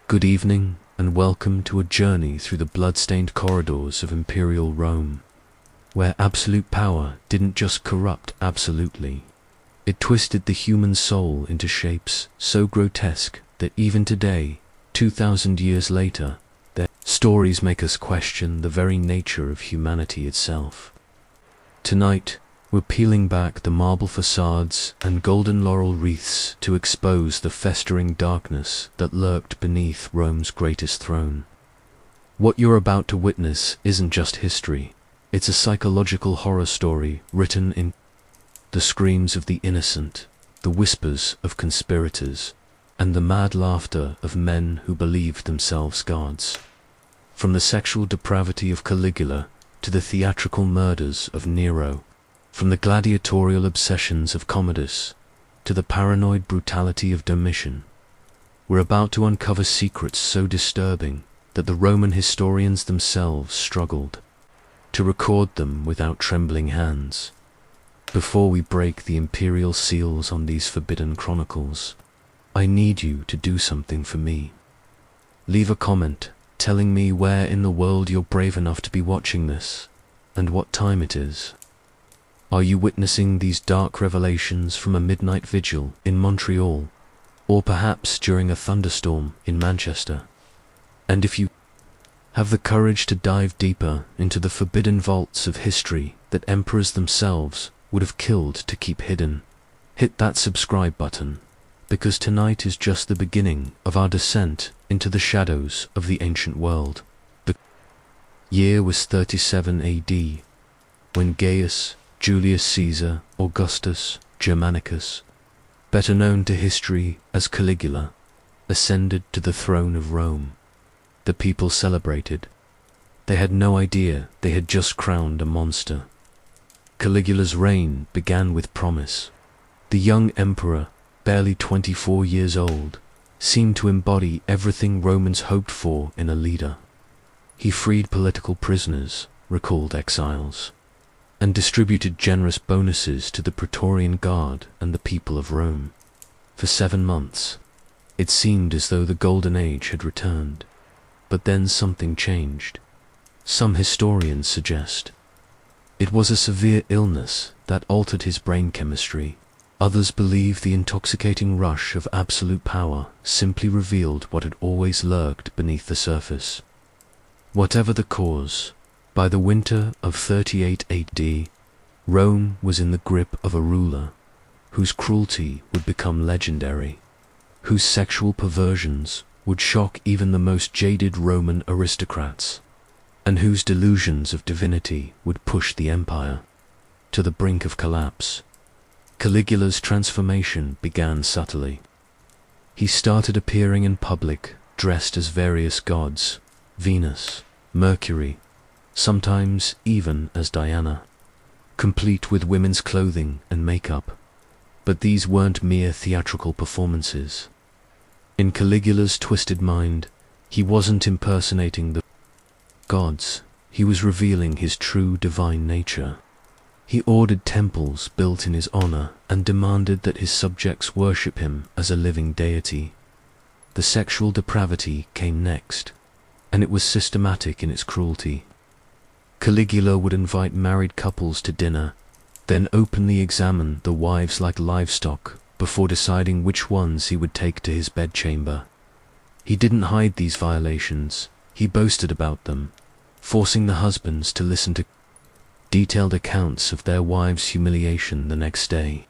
Good evening, and welcome to a journey through the blood-stained corridors of Imperial Rome, where absolute power didn't just corrupt absolutely. It twisted the human soul into shapes so grotesque that even today, 2,000 years later, their stories make us question the very nature of humanity itself. Tonight, we're peeling back the marble facades and golden laurel wreaths to expose the festering darkness that lurked beneath Rome's greatest throne. What you're about to witness isn't just history, it's a psychological horror story written in the screams of the innocent, the whispers of conspirators, and the mad laughter of men who believed themselves gods. From the sexual depravity of Caligula to the theatrical murders of Nero, from the gladiatorial obsessions of Commodus to the paranoid brutality of Domitian, we're about to uncover secrets so disturbing that the Roman historians themselves struggled to record them without trembling hands. Before we break the imperial seals on these forbidden chronicles, I need you to do something for me. Leave a comment telling me where in the world you're brave enough to be watching this, and what time it is. Are you witnessing these dark revelations from a midnight vigil in Montreal, or perhaps during a thunderstorm in Manchester? And if you have the courage to dive deeper into the forbidden vaults of history that emperors themselves would have killed to keep hidden, hit that subscribe button, because tonight is just the beginning of our descent into the shadows of the ancient world. The year was 37 AD, when Gaius Julius Caesar Augustus Germanicus, better known to history as Caligula, ascended to the throne of Rome. The people celebrated. They had no idea they had just crowned a monster. Caligula's reign began with promise. The young emperor, barely 24 years old, seemed to embody everything Romans hoped for in a leader. He freed political prisoners, recalled exiles, and distributed generous bonuses to the Praetorian Guard and the people of Rome. For 7 months, it seemed as though the Golden Age had returned. But then something changed. Some historians suggest it was a severe illness that altered his brain chemistry. Others believe the intoxicating rush of absolute power simply revealed what had always lurked beneath the surface. Whatever the cause, by the winter of 38 AD, Rome was in the grip of a ruler whose cruelty would become legendary, whose sexual perversions would shock even the most jaded Roman aristocrats, and whose delusions of divinity would push the empire to the brink of collapse. Caligula's transformation began subtly. He started appearing in public dressed as various gods, Venus, Mercury, sometimes even as Diana, complete with women's clothing and makeup. But these weren't mere theatrical performances. In Caligula's twisted mind, he wasn't impersonating the gods, he was revealing his true divine nature. He ordered temples built in his honor and demanded that his subjects worship him as a living deity. The sexual depravity came next, and it was systematic in its cruelty. Caligula would invite married couples to dinner, then openly examine the wives like livestock before deciding which ones he would take to his bedchamber. He didn't hide these violations, he boasted about them, forcing the husbands to listen to detailed accounts of their wives' humiliation the next day.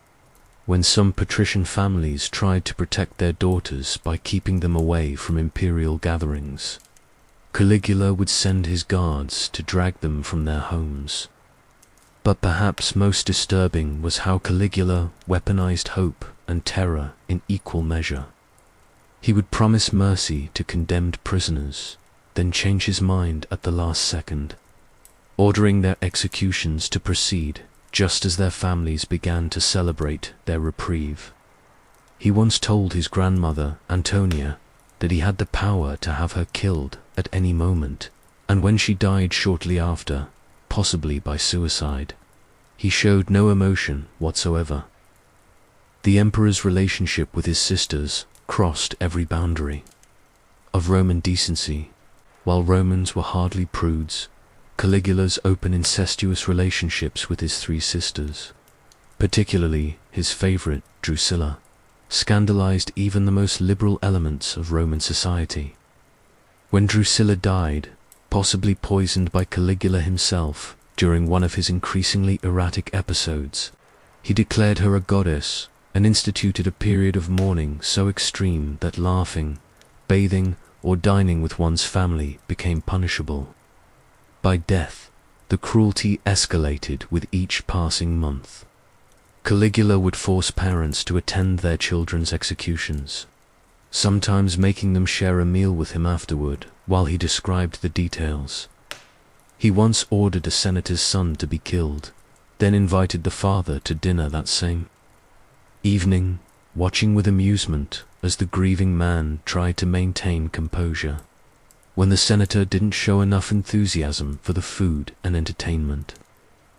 When some patrician families tried to protect their daughters by keeping them away from imperial gatherings, Caligula would send his guards to drag them from their homes. But perhaps most disturbing was how Caligula weaponized hope and terror in equal measure. He would promise mercy to condemned prisoners, then change his mind at the last second, ordering their executions to proceed just as their families began to celebrate their reprieve. He once told his grandmother, Antonia, that he had the power to have her killed at any moment, and when she died shortly after, possibly by suicide, he showed no emotion whatsoever. The emperor's relationship with his sisters crossed every boundary. of Roman decency. While Romans were hardly prudes, Caligula's open incestuous relationships with his three sisters, particularly his favorite, Drusilla, scandalized even the most liberal elements of Roman society. When Drusilla died, possibly poisoned by Caligula himself during one of his increasingly erratic episodes, he declared her a goddess and instituted a period of mourning so extreme that laughing, bathing, or dining with one's family became punishable. By death, the cruelty escalated with each passing month. Caligula would force parents to attend their children's executions, sometimes making them share a meal with him afterward while he described the details. He once ordered a senator's son to be killed, then invited the father to dinner that same evening, watching with amusement as the grieving man tried to maintain composure. When the senator didn't show enough enthusiasm for the food and entertainment,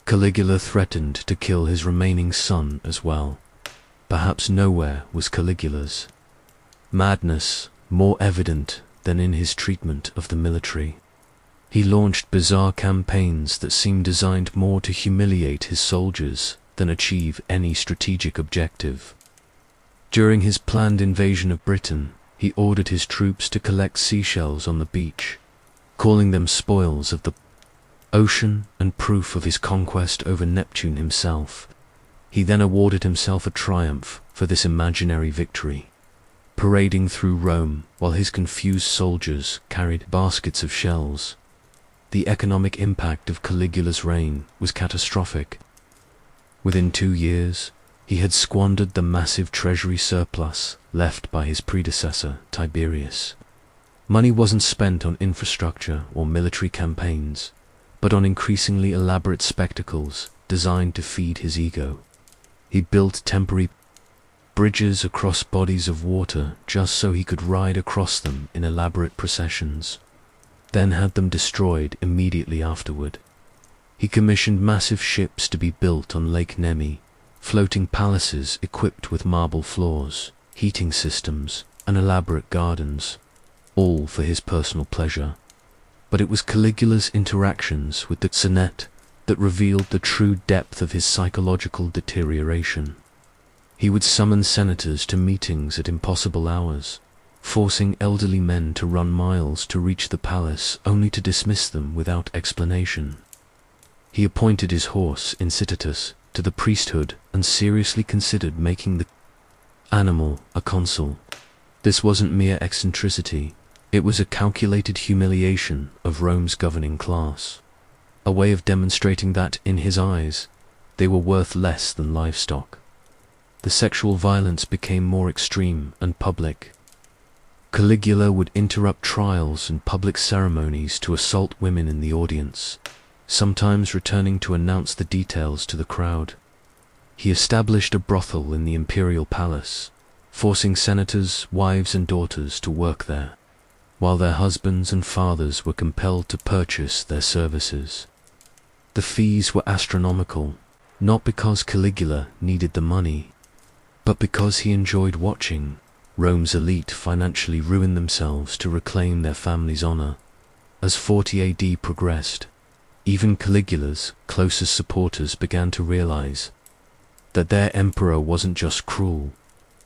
Caligula threatened to kill his remaining son as well. Perhaps nowhere was Caligula's madness more evident than in his treatment of the military. He launched bizarre campaigns that seemed designed more to humiliate his soldiers than achieve any strategic objective. During his planned invasion of Britain, he ordered his troops to collect seashells on the beach, calling them spoils of the ocean and proof of his conquest over Neptune himself. He then awarded himself a triumph for this imaginary victory, parading through Rome while his confused soldiers carried baskets of shells. The economic impact of Caligula's reign was catastrophic. Within 2 years, he had squandered the massive treasury surplus left by his predecessor, Tiberius. Money wasn't spent on infrastructure or military campaigns, but on increasingly elaborate spectacles designed to feed his ego. He built temporary bridges across bodies of water just so he could ride across them in elaborate processions, then had them destroyed immediately afterward. He commissioned massive ships to be built on Lake Nemi, floating palaces equipped with marble floors, heating systems, and elaborate gardens, all for his personal pleasure. But it was Caligula's interactions with the Senate that revealed the true depth of his psychological deterioration. He would summon senators to meetings at impossible hours, forcing elderly men to run miles to reach the palace only to dismiss them without explanation. He appointed his horse, Incitatus, to the priesthood and seriously considered making the animal a consul. This wasn't mere eccentricity, it was a calculated humiliation of Rome's governing class, a way of demonstrating that, in his eyes, they were worth less than livestock. The sexual violence became more extreme and public. Caligula would interrupt trials and public ceremonies to assault women in the audience, sometimes returning to announce the details to the crowd. He established a brothel in the imperial palace, forcing senators, wives and daughters to work there, while their husbands and fathers were compelled to purchase their services. The fees were astronomical, not because Caligula needed the money, but because he enjoyed watching Rome's elite financially ruin themselves to reclaim their family's honor. As 40 AD progressed, even Caligula's closest supporters began to realize that their emperor wasn't just cruel,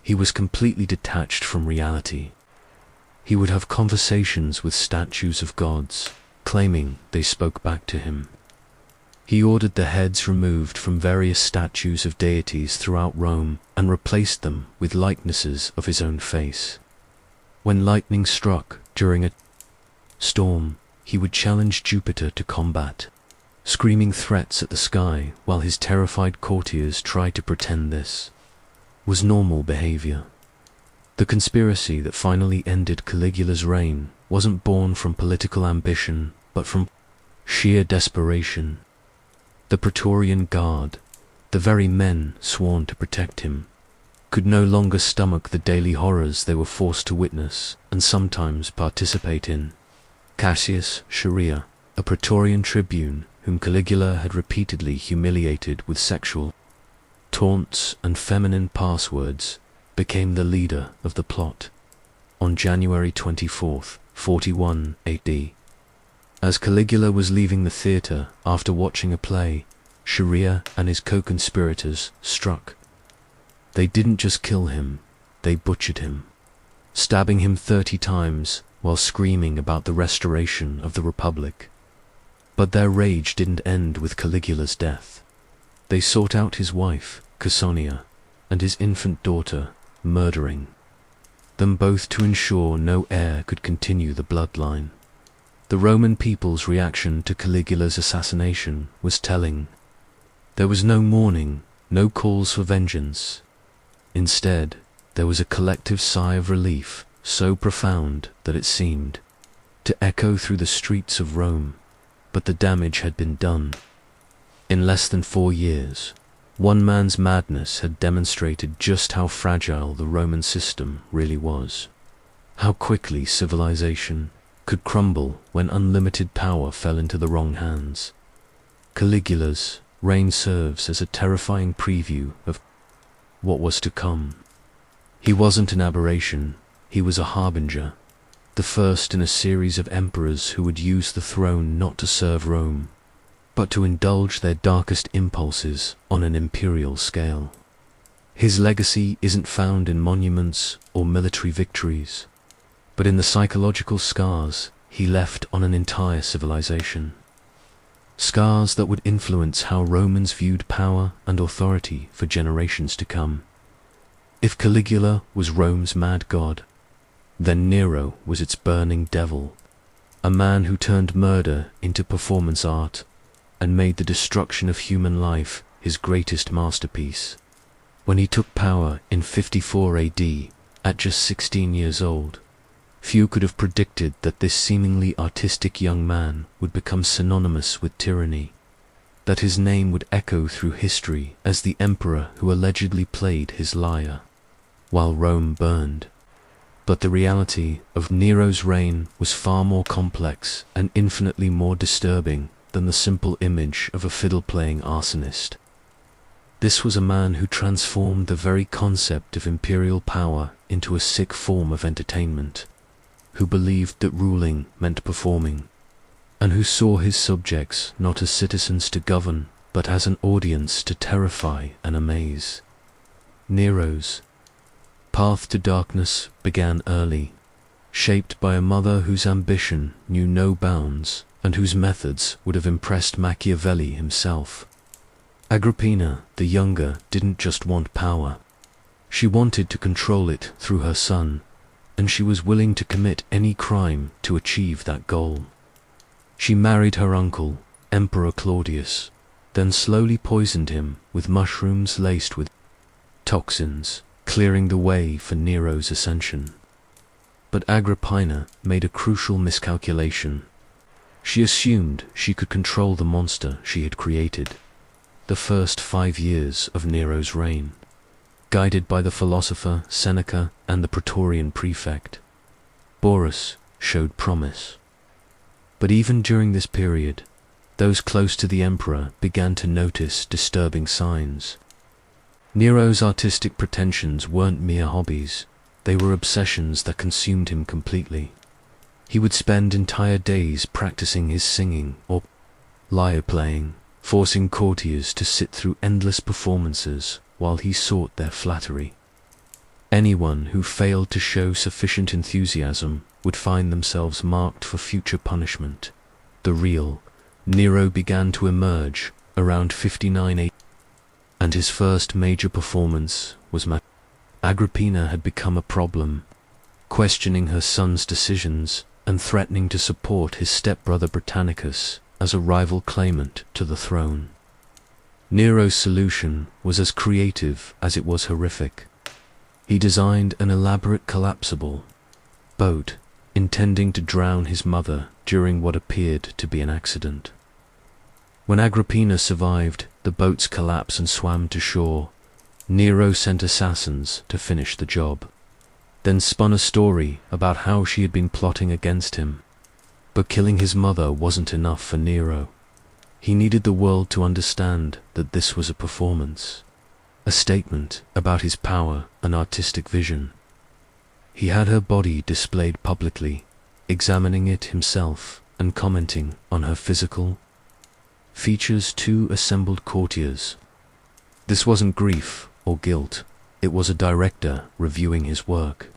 he was completely detached from reality. He would have conversations with statues of gods, claiming they spoke back to him. He ordered the heads removed from various statues of deities throughout Rome and replaced them with likenesses of his own face. When lightning struck during a storm, he would challenge Jupiter to combat, screaming threats at the sky while his terrified courtiers tried to pretend this was normal behavior. The conspiracy that finally ended Caligula's reign wasn't born from political ambition, but from sheer desperation. The Praetorian Guard, the very men sworn to protect him, could no longer stomach the daily horrors they were forced to witness and sometimes participate in. Cassius Chaerea, a Praetorian tribune whom Caligula had repeatedly humiliated with sexual taunts and feminine passwords, became the leader of the plot. on January 24th, 41 AD. As Caligula was leaving the theatre after watching a play, Sharia and his co-conspirators struck. They didn't just kill him, they butchered him, stabbing him 30 times while screaming about the restoration of the Republic. But their rage didn't end with Caligula's death. They sought out his wife, Caesonia, and his infant daughter, murdering them both to ensure no heir could continue the bloodline. The Roman people's reaction to Caligula's assassination was telling. There was no mourning, no calls for vengeance. Instead, there was a collective sigh of relief, so profound that it seemed to echo through the streets of Rome. But the damage had been done. In less than 4 years, one man's madness had demonstrated just how fragile the Roman system really was. How quickly civilization could crumble when unlimited power fell into the wrong hands. Caligula's reign serves as a terrifying preview of what was to come. He wasn't an aberration, he was a harbinger, the first in a series of emperors who would use the throne not to serve Rome, but to indulge their darkest impulses on an imperial scale. His legacy isn't found in monuments or military victories, but in the psychological scars he left on an entire civilization. Scars that would influence how Romans viewed power and authority for generations to come. If Caligula was Rome's mad god, then Nero was its burning devil, a man who turned murder into performance art and made the destruction of human life his greatest masterpiece. When he took power in 54 AD, at just 16 years old, few could have predicted that this seemingly artistic young man would become synonymous with tyranny, that his name would echo through history as the emperor who allegedly played his lyre while Rome burned. But the reality of Nero's reign was far more complex and infinitely more disturbing than the simple image of a fiddle-playing arsonist. This was a man who transformed the very concept of imperial power into a sick form of entertainment, who believed that ruling meant performing, and who saw his subjects not as citizens to govern, but as an audience to terrify and amaze. Nero's path to darkness began early, shaped by a mother whose ambition knew no bounds and whose methods would have impressed Machiavelli himself. Agrippina, the younger, didn't just want power. She wanted to control it through her son, and she was willing to commit any crime to achieve that goal. She married her uncle, Emperor Claudius, then slowly poisoned him with mushrooms laced with toxins, clearing the way for Nero's ascension. But Agrippina made a crucial miscalculation. She assumed she could control the monster she had created. The first 5 years of Nero's reign, guided by the philosopher Seneca and the Praetorian prefect, Boris, showed promise. But even during this period, those close to the emperor began to notice disturbing signs. Nero's artistic pretensions weren't mere hobbies, they were obsessions that consumed him completely. He would spend entire days practicing his singing or lyre playing, forcing courtiers to sit through endless performances while he sought their flattery. Anyone who failed to show sufficient enthusiasm would find themselves marked for future punishment. The real Nero began to emerge around 59 AD, and his first major performance was Agrippina had become a problem, questioning her son's decisions and threatening to support his stepbrother Britannicus as a rival claimant to the throne. Nero's solution was as creative as it was horrific. He designed an elaborate collapsible boat, intending to drown his mother during what appeared to be an accident. When Agrippina survived the boat's collapse and swam to shore, Nero sent assassins to finish the job, then spun a story about how she had been plotting against him. But killing his mother wasn't enough for Nero. He needed the world to understand that this was a performance, a statement about his power and artistic vision. He had her body displayed publicly, examining it himself and commenting on her physical features to assembled courtiers. This wasn't grief or guilt, it was a director reviewing his work,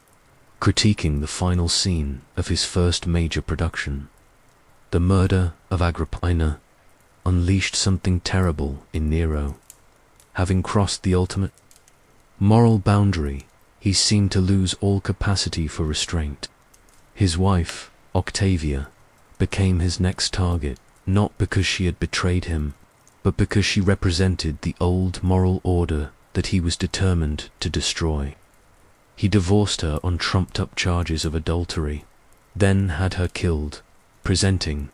critiquing the final scene of his first major production. The murder of Agrippina unleashed something terrible in Nero. Having crossed the ultimate moral boundary, he seemed to lose all capacity for restraint. His wife, Octavia, became his next target, not because she had betrayed him, but because she represented the old moral order that he was determined to destroy. He divorced her on trumped-up charges of adultery, then had her killed, presenting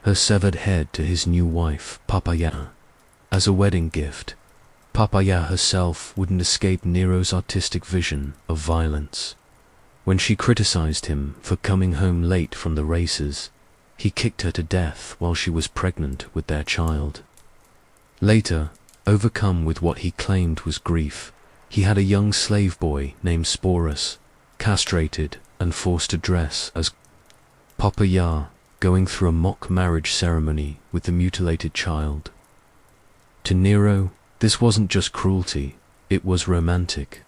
her severed head to his new wife, Poppaea, as a wedding gift. Poppaea herself wouldn't escape Nero's artistic vision of violence. When she criticized him for coming home late from the races, he kicked her to death while she was pregnant with their child. Later, overcome with what he claimed was grief, he had a young slave boy named Sporus, castrated and forced to dress as Poppaea, going through a mock marriage ceremony with the mutilated child. To Nero, this wasn't just cruelty, it was romantic,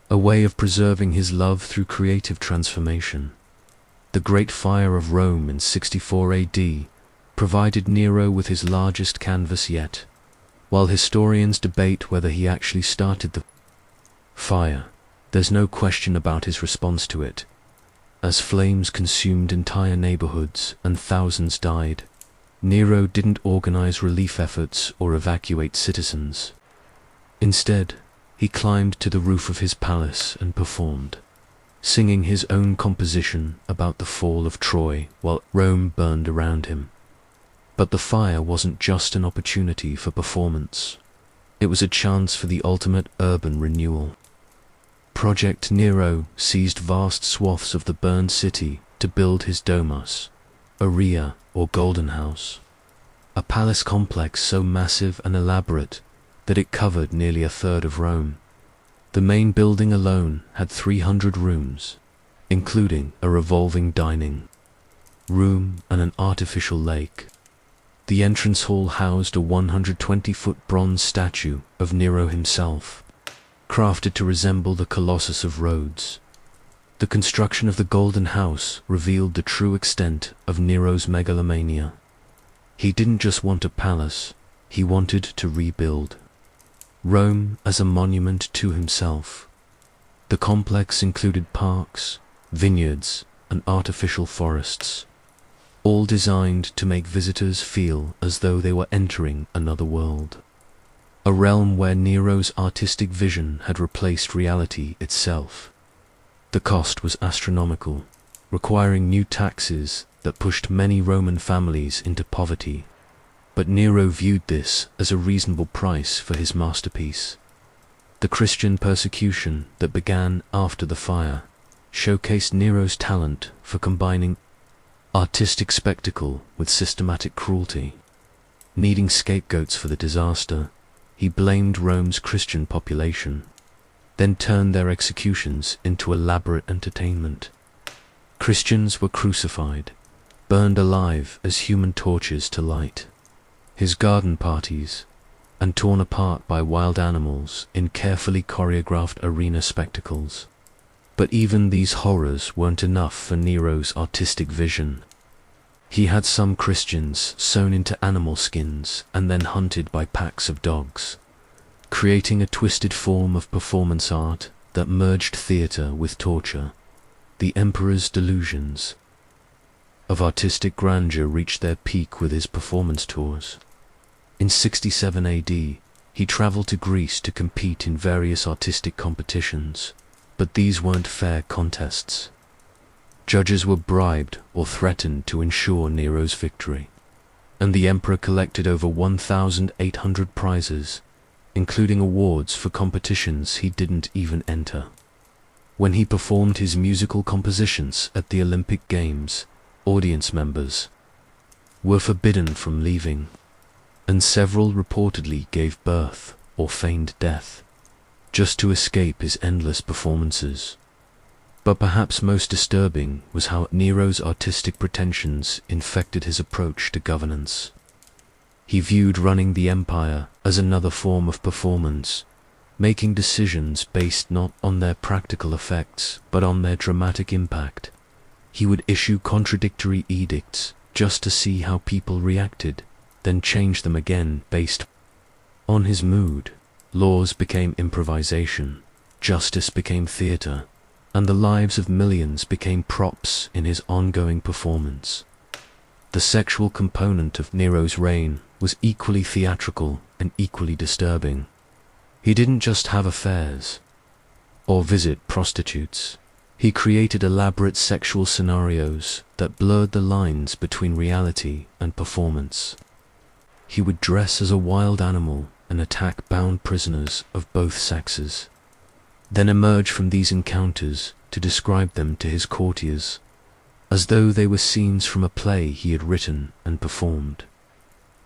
a way of preserving his love through creative transformation. The Great Fire of Rome in 64 AD provided Nero with his largest canvas yet. While historians debate whether he actually started the fire, there's no question about his response to it. As flames consumed entire neighborhoods and thousands died, Nero didn't organize relief efforts or evacuate citizens. Instead, he climbed to the roof of his palace and performed, singing his own composition about the fall of Troy while Rome burned around him. But the fire wasn't just an opportunity for performance. It was a chance for the ultimate urban renewal. Project Nero seized vast swaths of the burned city to build his Domus, Aurea or Golden House, a palace complex so massive and elaborate that it covered nearly a third of Rome. The main building alone had 300 rooms, including a revolving dining room and an artificial lake. The entrance hall housed a 120-foot bronze statue of Nero himself, crafted to resemble the Colossus of Rhodes. The construction of the Golden House revealed the true extent of Nero's megalomania. He didn't just want a palace, he wanted to rebuild Rome as a monument to himself. The complex included parks, vineyards, and artificial forests, all designed to make visitors feel as though they were entering another world, a realm where Nero's artistic vision had replaced reality itself. The cost was astronomical, requiring new taxes that pushed many Roman families into poverty. But Nero viewed this as a reasonable price for his masterpiece. The Christian persecution that began after the fire showcased Nero's talent for combining artistic spectacle with systematic cruelty. Needing scapegoats for the disaster, he blamed Rome's Christian population, then turned their executions into elaborate entertainment. Christians were crucified, burned alive as human torches to light. His garden parties, and torn apart by wild animals in carefully choreographed arena spectacles. But even these horrors weren't enough for Nero's artistic vision. He had some Christians sewn into animal skins and then hunted by packs of dogs, creating a twisted form of performance art that merged theater with torture. The emperor's delusions of artistic grandeur reached their peak with his performance tours. In 67 AD, he traveled to Greece to compete in various artistic competitions, but these weren't fair contests. Judges were bribed or threatened to ensure Nero's victory, and the emperor collected over 1,800 prizes, including awards for competitions he didn't even enter. When he performed his musical compositions at the Olympic Games, audience members were forbidden from leaving, and several reportedly gave birth or feigned death just to escape his endless performances. But perhaps most disturbing was how Nero's artistic pretensions infected his approach to governance. He viewed running the empire as another form of performance, making decisions based not on their practical effects but on their dramatic impact. He would issue contradictory edicts just to see how people reacted, then change them again based on his mood. Laws became improvisation, justice became theater, and the lives of millions became props in his ongoing performance. The sexual component of Nero's reign was equally theatrical and equally disturbing. He didn't just have affairs or visit prostitutes. He created elaborate sexual scenarios that blurred the lines between reality and performance. He would dress as a wild animal and attack bound prisoners of both sexes, then emerge from these encounters to describe them to his courtiers, as though they were scenes from a play he had written and performed.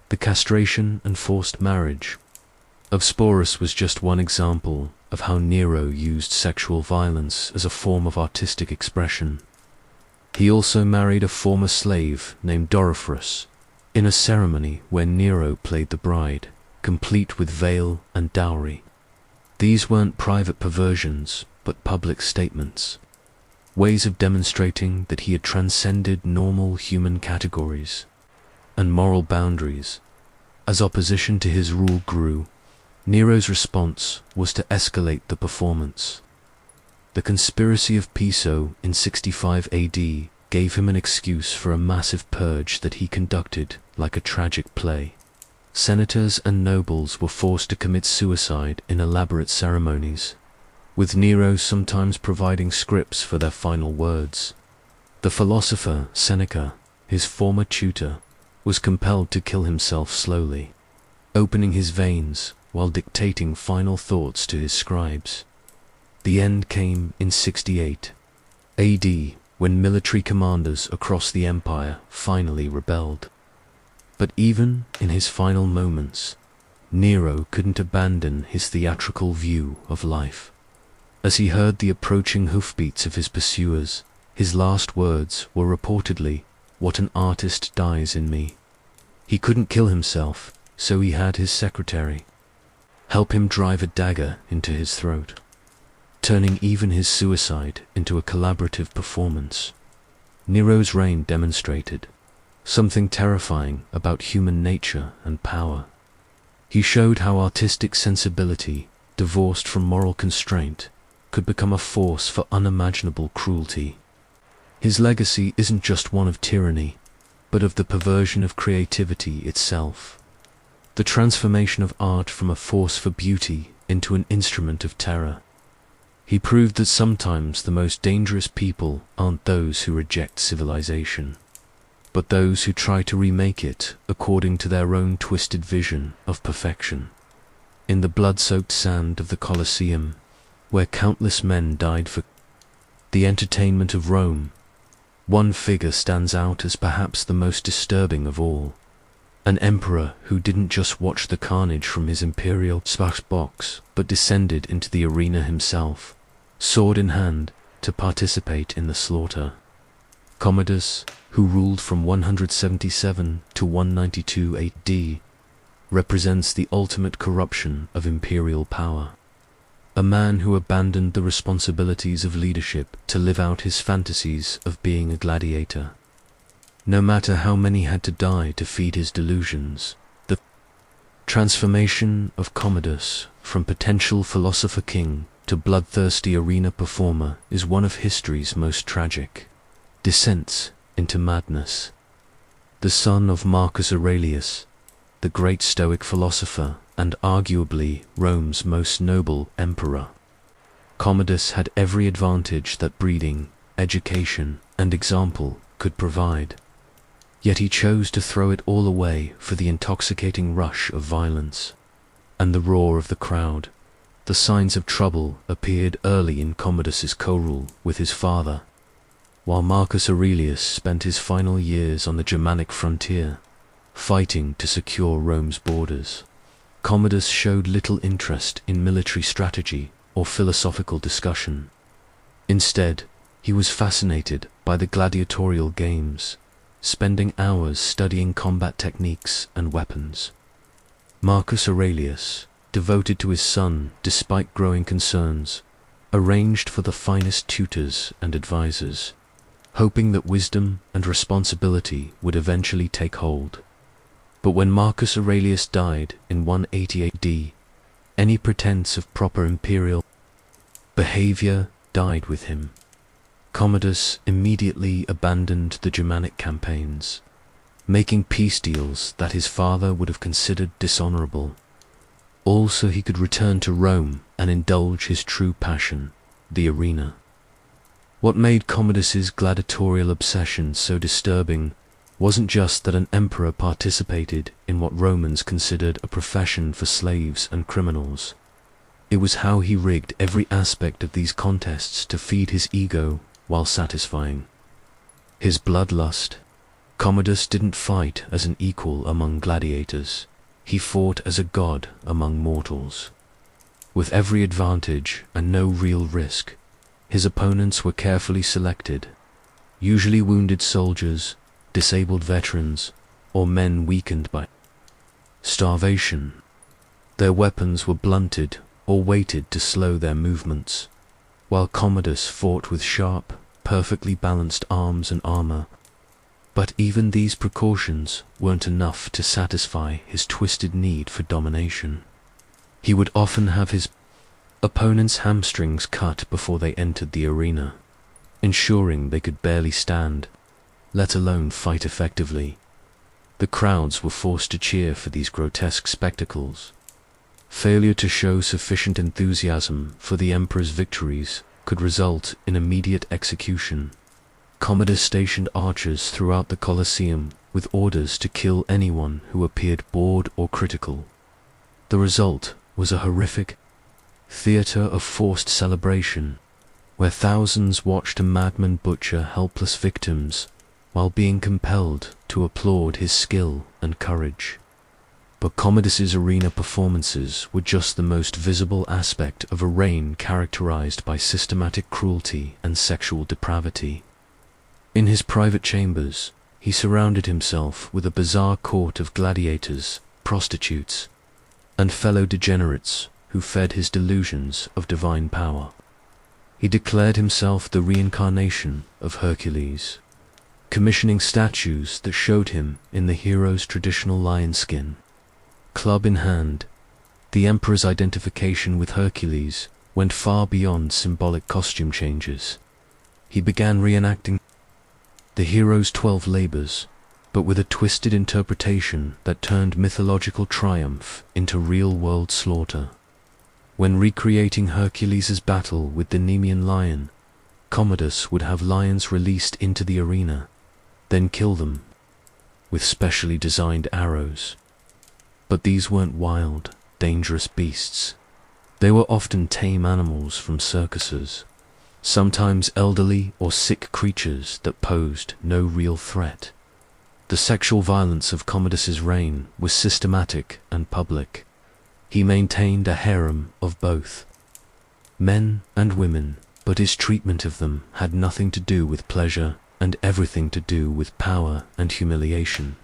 The castration and forced marriage of Sporus was just one example of how Nero used sexual violence as a form of artistic expression. He also married a former slave named Doriferus, in a ceremony where Nero played the bride, complete with veil and dowry. These weren't private perversions, but public statements, ways of demonstrating that he had transcended normal human categories and moral boundaries. As opposition to his rule grew, Nero's response was to escalate the performance. The conspiracy of Piso in 65 AD gave him an excuse for a massive purge that he conducted like a tragic play. Senators and nobles were forced to commit suicide in elaborate ceremonies, with Nero sometimes providing scripts for their final words. The philosopher Seneca, his former tutor, was compelled to kill himself slowly, opening his veins while dictating final thoughts to his scribes. The end came in 68 AD, when military commanders across the empire finally rebelled. But even in his final moments, Nero couldn't abandon his theatrical view of life. As he heard the approaching hoofbeats of his pursuers, his last words were reportedly, "What an artist dies in me." He couldn't kill himself, so he had his secretary help him drive a dagger into his throat, turning even his suicide into a collaborative performance. Nero's reign demonstrated something terrifying about human nature and power. He showed how artistic sensibility, divorced from moral constraint, could become a force for unimaginable cruelty. His legacy isn't just one of tyranny, but of the perversion of creativity itself. The transformation of art from a force for beauty into an instrument of terror. He proved that sometimes the most dangerous people aren't those who reject civilization, but those who try to remake it according to their own twisted vision of perfection. In the blood-soaked sand of the Colosseum, where countless men died for the entertainment of Rome, one figure stands out as perhaps the most disturbing of all. An emperor who didn't just watch the carnage from his imperial box, but descended into the arena himself, sword in hand, to participate in the slaughter. Commodus, who ruled from 177 to 192 AD, represents the ultimate corruption of imperial power. A man who abandoned the responsibilities of leadership to live out his fantasies of being a gladiator. No matter how many had to die to feed his delusions, the transformation of Commodus from potential philosopher king to bloodthirsty arena performer is one of history's most tragic descents into madness. The son of Marcus Aurelius, the great Stoic philosopher and arguably Rome's most noble emperor, Commodus had every advantage that breeding, education, and example could provide. Yet he chose to throw it all away for the intoxicating rush of violence and the roar of the crowd. The signs of trouble appeared early in Commodus's co-rule with his father, while Marcus Aurelius spent his final years on the Germanic frontier, fighting to secure Rome's borders. Commodus showed little interest in military strategy or philosophical discussion. Instead, He was fascinated by the gladiatorial games, spending hours studying combat techniques and weapons. Marcus Aurelius, devoted to his son despite growing concerns, arranged for the finest tutors and advisors, hoping that wisdom and responsibility would eventually take hold. But when Marcus Aurelius died in 180 AD, any pretense of proper imperial behavior died with him. Commodus immediately abandoned the Germanic campaigns, making peace deals that his father would have considered dishonorable, all so he could return to Rome and indulge his true passion, the arena. What made Commodus's gladiatorial obsession so disturbing wasn't just that an emperor participated in what Romans considered a profession for slaves and criminals. It was how he rigged every aspect of these contests to feed his ego while satisfying his bloodlust. Commodus didn't fight as an equal among gladiators. He fought as a god among mortals. With every advantage and no real risk, his opponents were carefully selected, usually wounded soldiers, disabled veterans, or men weakened by starvation. Their weapons were blunted or weighted to slow their movements, while Commodus fought with sharp, perfectly balanced arms and armor. But even these precautions weren't enough to satisfy his twisted need for domination. He would often have his opponents' hamstrings cut before they entered the arena, ensuring they could barely stand, let alone fight effectively. The crowds were forced to cheer for these grotesque spectacles. Failure to show sufficient enthusiasm for the emperor's victories could result in immediate execution. Commodus stationed archers throughout the Colosseum with orders to kill anyone who appeared bored or critical. The result was a horrific theater of forced celebration, where thousands watched a madman butcher helpless victims while being compelled to applaud his skill and courage. But Commodus's arena performances were just the most visible aspect of a reign characterized by systematic cruelty and sexual depravity. In his private chambers, he surrounded himself with a bizarre court of gladiators, prostitutes, and fellow degenerates who fed his delusions of divine power. He declared himself the reincarnation of Hercules, commissioning statues that showed him in the hero's traditional lion skin. Club in hand, the emperor's identification with Hercules went far beyond symbolic costume changes. He began reenacting the hero's 12 labors, but with a twisted interpretation that turned mythological triumph into real-world slaughter. When recreating Hercules' battle with the Nemean lion, Commodus would have lions released into the arena, then kill them with specially designed arrows. But these weren't wild, dangerous beasts. They were often tame animals from circuses, sometimes elderly or sick creatures that posed no real threat. The sexual violence of Commodus's reign was systematic and public. He maintained a harem of both men and women, but his treatment of them had nothing to do with pleasure and everything to do with power and humiliation.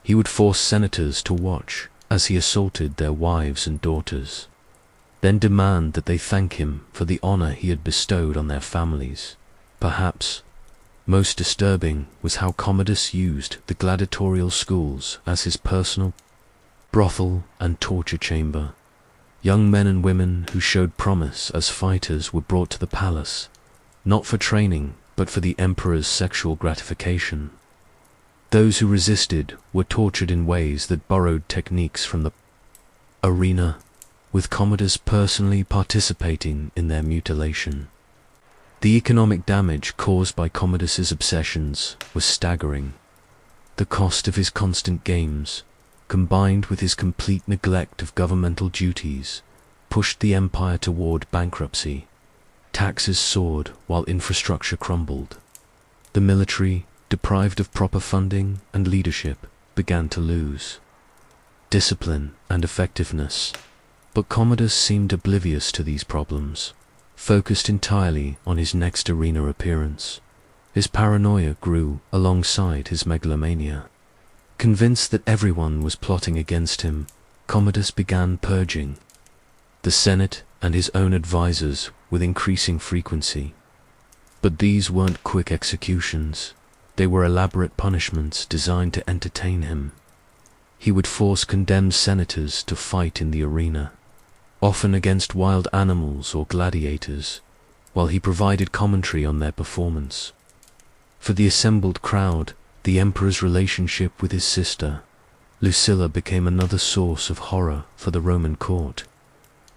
He would force senators to watch as he assaulted their wives and daughters, then demand that they thank him for the honor he had bestowed on their families. Perhaps most disturbing was how Commodus used the gladiatorial schools as his personal brothel and torture chamber. Young men and women who showed promise as fighters were brought to the palace, not for training, but for the emperor's sexual gratification. Those who resisted were tortured in ways that borrowed techniques from the arena, with Commodus personally participating in their mutilation. The economic damage caused by Commodus's obsessions was staggering. The cost of his constant games, combined with his complete neglect of governmental duties, pushed the empire toward bankruptcy. Taxes soared while infrastructure crumbled. The military, deprived of proper funding and leadership, began to lose discipline and effectiveness. But Commodus seemed oblivious to these problems. focused entirely on his next arena appearance. His paranoia grew alongside his megalomania. Convinced that everyone was plotting against him, Commodus began purging the Senate and his own advisors with increasing frequency. But these weren't quick executions. They were elaborate punishments designed to entertain him. He would force condemned senators to fight in the arena, often against wild animals or gladiators, while he provided commentary on their performance. For the assembled crowd, the emperor's relationship with his sister, Lucilla, became another source of horror for the Roman court.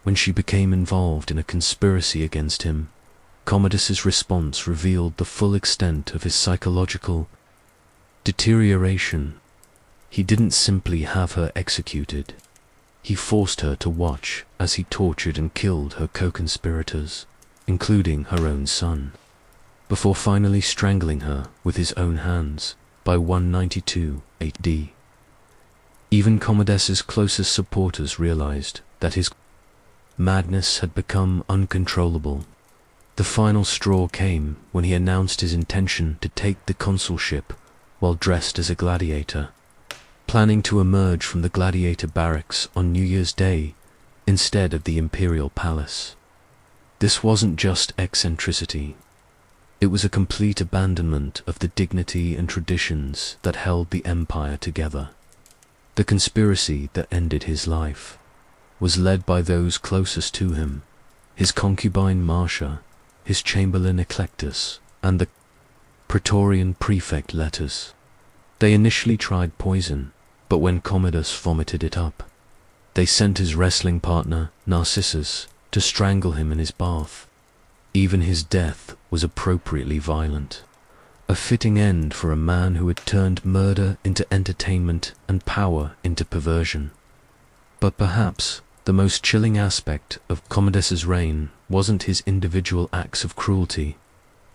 When she became involved in a conspiracy against him, Commodus's response revealed the full extent of his psychological deterioration. He didn't simply have her executed. He forced her to watch as he tortured and killed her co-conspirators, including her own son, before finally strangling her with his own hands by 192 AD. Even Commodus's closest supporters realized that his madness had become uncontrollable. The final straw came when he announced his intention to take the consulship while dressed as a gladiator, planning to emerge from the gladiator barracks on New Year's Day instead of the imperial palace. This wasn't just eccentricity. It was a complete abandonment of the dignity and traditions that held the empire together. The conspiracy that ended his life was led by those closest to him, his concubine Marcia, his chamberlain Eclectus, and the Praetorian prefect Letus. They initially tried poison, but when Commodus vomited it up, they sent his wrestling partner Narcissus to strangle him in his bath. Even his death was appropriately violent, a fitting end for a man who had turned murder into entertainment and power into perversion. But perhaps the most chilling aspect of Commodus's reign wasn't his individual acts of cruelty,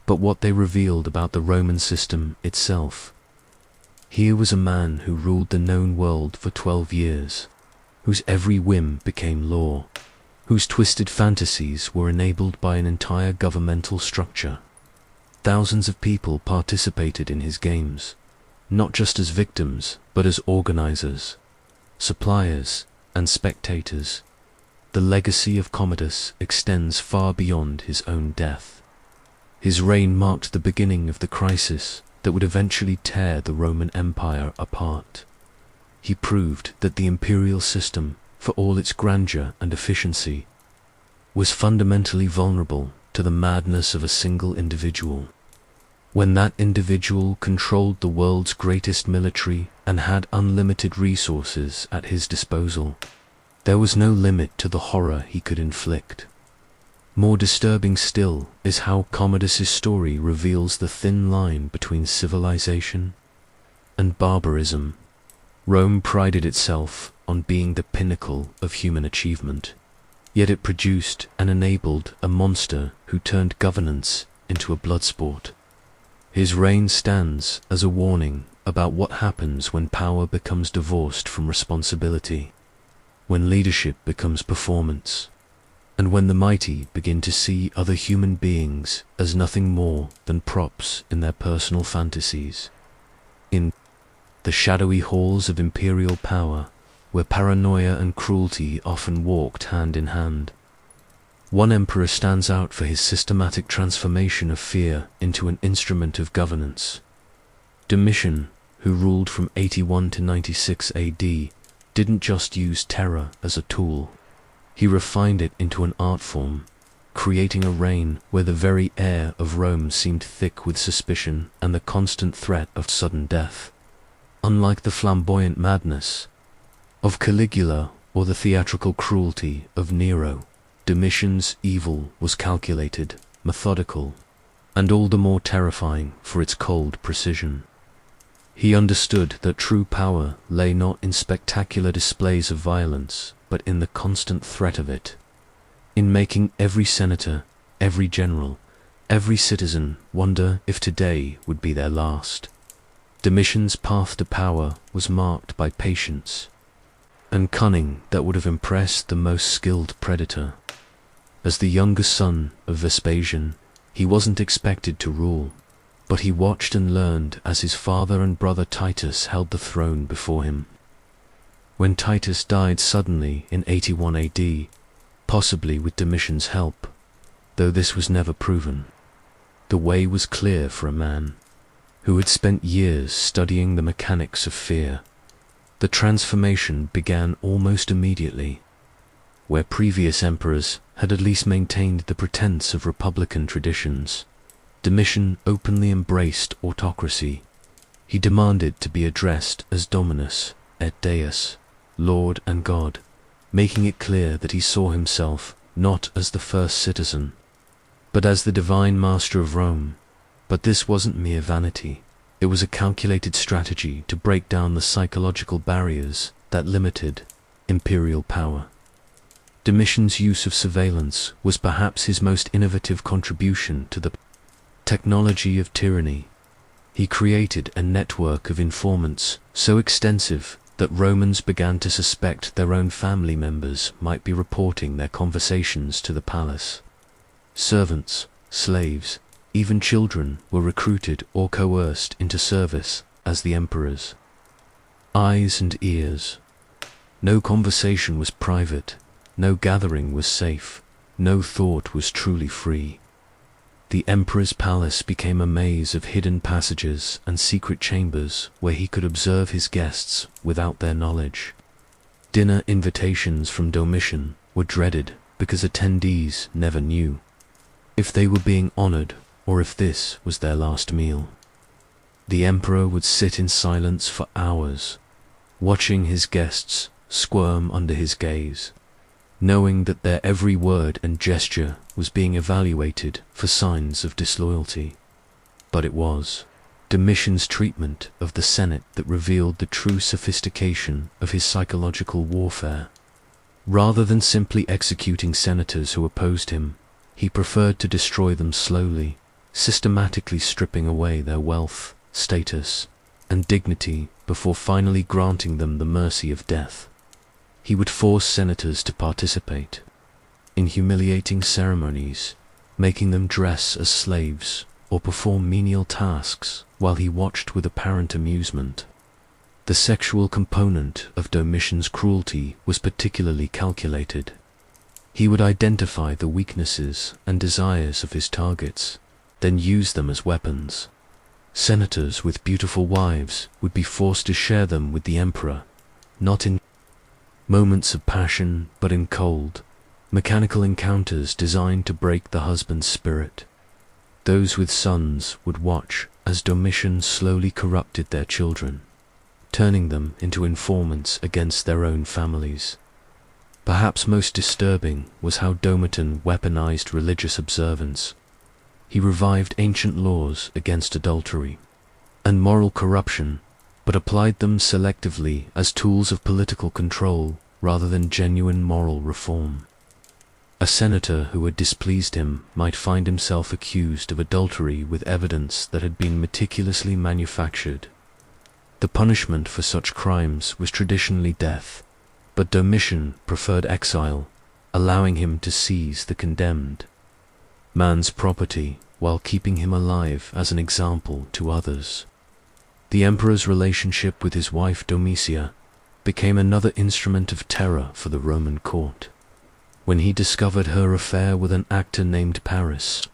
but what they revealed about the Roman system itself. Here was a man who ruled the known world for 12 years, whose every whim became law, whose twisted fantasies were enabled by an entire governmental structure. Thousands of people participated in his games, not just as victims, but as organizers, suppliers, and spectators. The legacy of Commodus extends far beyond his own death. His reign marked the beginning of the crisis that would eventually tear the Roman Empire apart. He proved that the imperial system, for all its grandeur and efficiency, was fundamentally vulnerable to the madness of a single individual. When that individual controlled the world's greatest military and had unlimited resources at his disposal, there was no limit to the horror he could inflict. More disturbing still is how Commodus's story reveals the thin line between civilization and barbarism. Rome prided itself on being the pinnacle of human achievement, yet it produced and enabled a monster who turned governance into a blood sport. His reign stands as a warning about what happens when power becomes divorced from responsibility, when leadership becomes performance, and when the mighty begin to see other human beings as nothing more than props in their personal fantasies. In the shadowy halls of imperial power, where paranoia and cruelty often walked hand in hand, one emperor stands out for his systematic transformation of fear into an instrument of governance. Domitian, who ruled from 81 to 96 AD, didn't just use terror as a tool. He refined it into an art form, creating a reign where the very air of Rome seemed thick with suspicion and the constant threat of sudden death. Unlike the flamboyant madness of Caligula or the theatrical cruelty of Nero, Domitian's evil was calculated, methodical, and all the more terrifying for its cold precision. He understood that true power lay not in spectacular displays of violence, but in the constant threat of it, in making every senator, every general, every citizen wonder if today would be their last. Domitian's path to power was marked by patience and cunning that would have impressed the most skilled predator. As the youngest son of Vespasian, he wasn't expected to rule, but he watched and learned as his father and brother Titus held the throne before him. When Titus died suddenly in 81 AD, possibly with Domitian's help, though this was never proven, the way was clear for a man who had spent years studying the mechanics of fear. The transformation began almost immediately. Where previous emperors had at least maintained the pretense of republican traditions, Domitian openly embraced autocracy. He demanded to be addressed as Dominus et Deus, Lord and God, making it clear that he saw himself not as the first citizen, but as the divine master of Rome. But this wasn't mere vanity. It was a calculated strategy to break down the psychological barriers that limited imperial power. Domitian's use of surveillance was perhaps his most innovative contribution to the technology of tyranny. He created a network of informants so extensive that Romans began to suspect their own family members might be reporting their conversations to the palace. Servants, slaves, even children were recruited or coerced into service as the emperor's eyes and ears. No conversation was private, no gathering was safe, no thought was truly free. The emperor's palace became a maze of hidden passages and secret chambers where he could observe his guests without their knowledge. Dinner invitations from Domitian were dreaded because attendees never knew if they were being honored or if this was their last meal. The emperor would sit in silence for hours, watching his guests squirm under his gaze, knowing that their every word and gesture was being evaluated for signs of disloyalty. But it was Domitian's treatment of the Senate that revealed the true sophistication of his psychological warfare. Rather than simply executing senators who opposed him, he preferred to destroy them slowly, systematically stripping away their wealth, status, and dignity before finally granting them the mercy of death. He would force senators to participate in humiliating ceremonies, making them dress as slaves or perform menial tasks while he watched with apparent amusement. The sexual component of Domitian's cruelty was particularly calculated. He would identify the weaknesses and desires of his targets, then use them as weapons. Senators with beautiful wives would be forced to share them with the emperor, not in moments of passion, but in cold, mechanical encounters designed to break the husband's spirit. Those with sons would watch as Domitian slowly corrupted their children, turning them into informants against their own families. Perhaps most disturbing was how Domitian weaponized religious observance. He revived ancient laws against adultery and moral corruption, but applied them selectively as tools of political control rather than genuine moral reform. A senator who had displeased him might find himself accused of adultery with evidence that had been meticulously manufactured. The punishment for such crimes was traditionally death, but Domitian preferred exile, allowing him to seize the condemned man's property while keeping him alive as an example to others. The emperor's relationship with his wife Domitia became another instrument of terror for the Roman court. When he discovered her affair with an actor named Paris,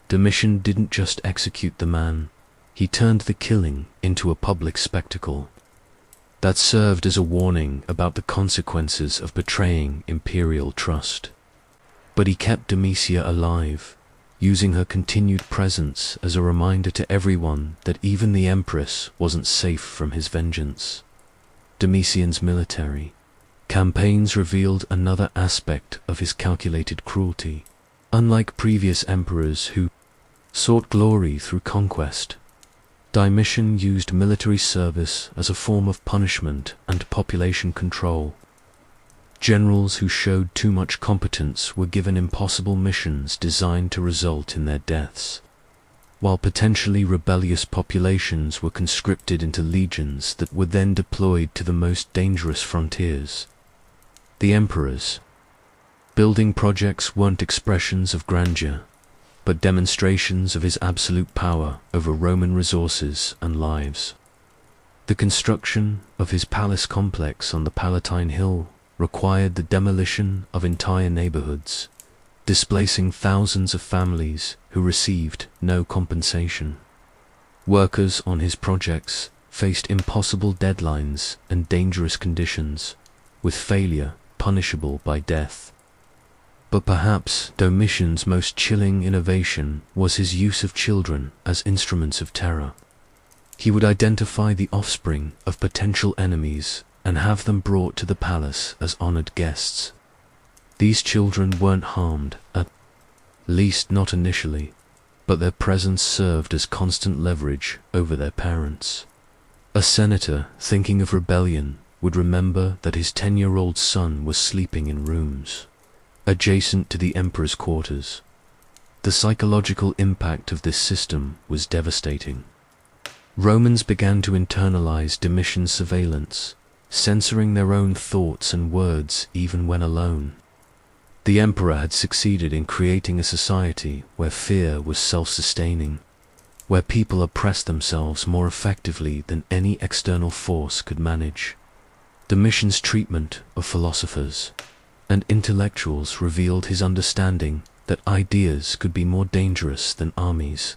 Domitian didn't just execute the man, he turned the killing into a public spectacle. That served as a warning about the consequences of betraying imperial trust. But he kept Domitia alive, using her continued presence as a reminder to everyone that even the empress wasn't safe from his vengeance. Domitian's military campaigns revealed another aspect of his calculated cruelty. Unlike previous emperors who sought glory through conquest, Domitian used military service as a form of punishment and population control. Generals who showed too much competence were given impossible missions designed to result in their deaths, while potentially rebellious populations were conscripted into legions that were then deployed to the most dangerous frontiers. The emperors Building projects weren't expressions of grandeur, but demonstrations of his absolute power over Roman resources and lives. The construction of his palace complex on the Palatine Hill required the demolition of entire neighborhoods, displacing thousands of families who received no compensation. Workers on his projects faced impossible deadlines and dangerous conditions, with failure punishable by death. But perhaps Domitian's most chilling innovation was his use of children as instruments of terror. He would identify the offspring of potential enemies and have them brought to the palace as honored guests. These children weren't harmed, at least not initially, but their presence served as constant leverage over their parents. A senator thinking of rebellion would remember that his 10-year-old son was sleeping in rooms adjacent to the emperor's quarters. The psychological impact of this system was devastating. Romans began to internalize Domitian's surveillance, censoring their own thoughts and words even when alone. The emperor had succeeded in creating a society where fear was self-sustaining, where people oppressed themselves more effectively than any external force could manage. Domitian's treatment of philosophers and intellectuals revealed his understanding that ideas could be more dangerous than armies.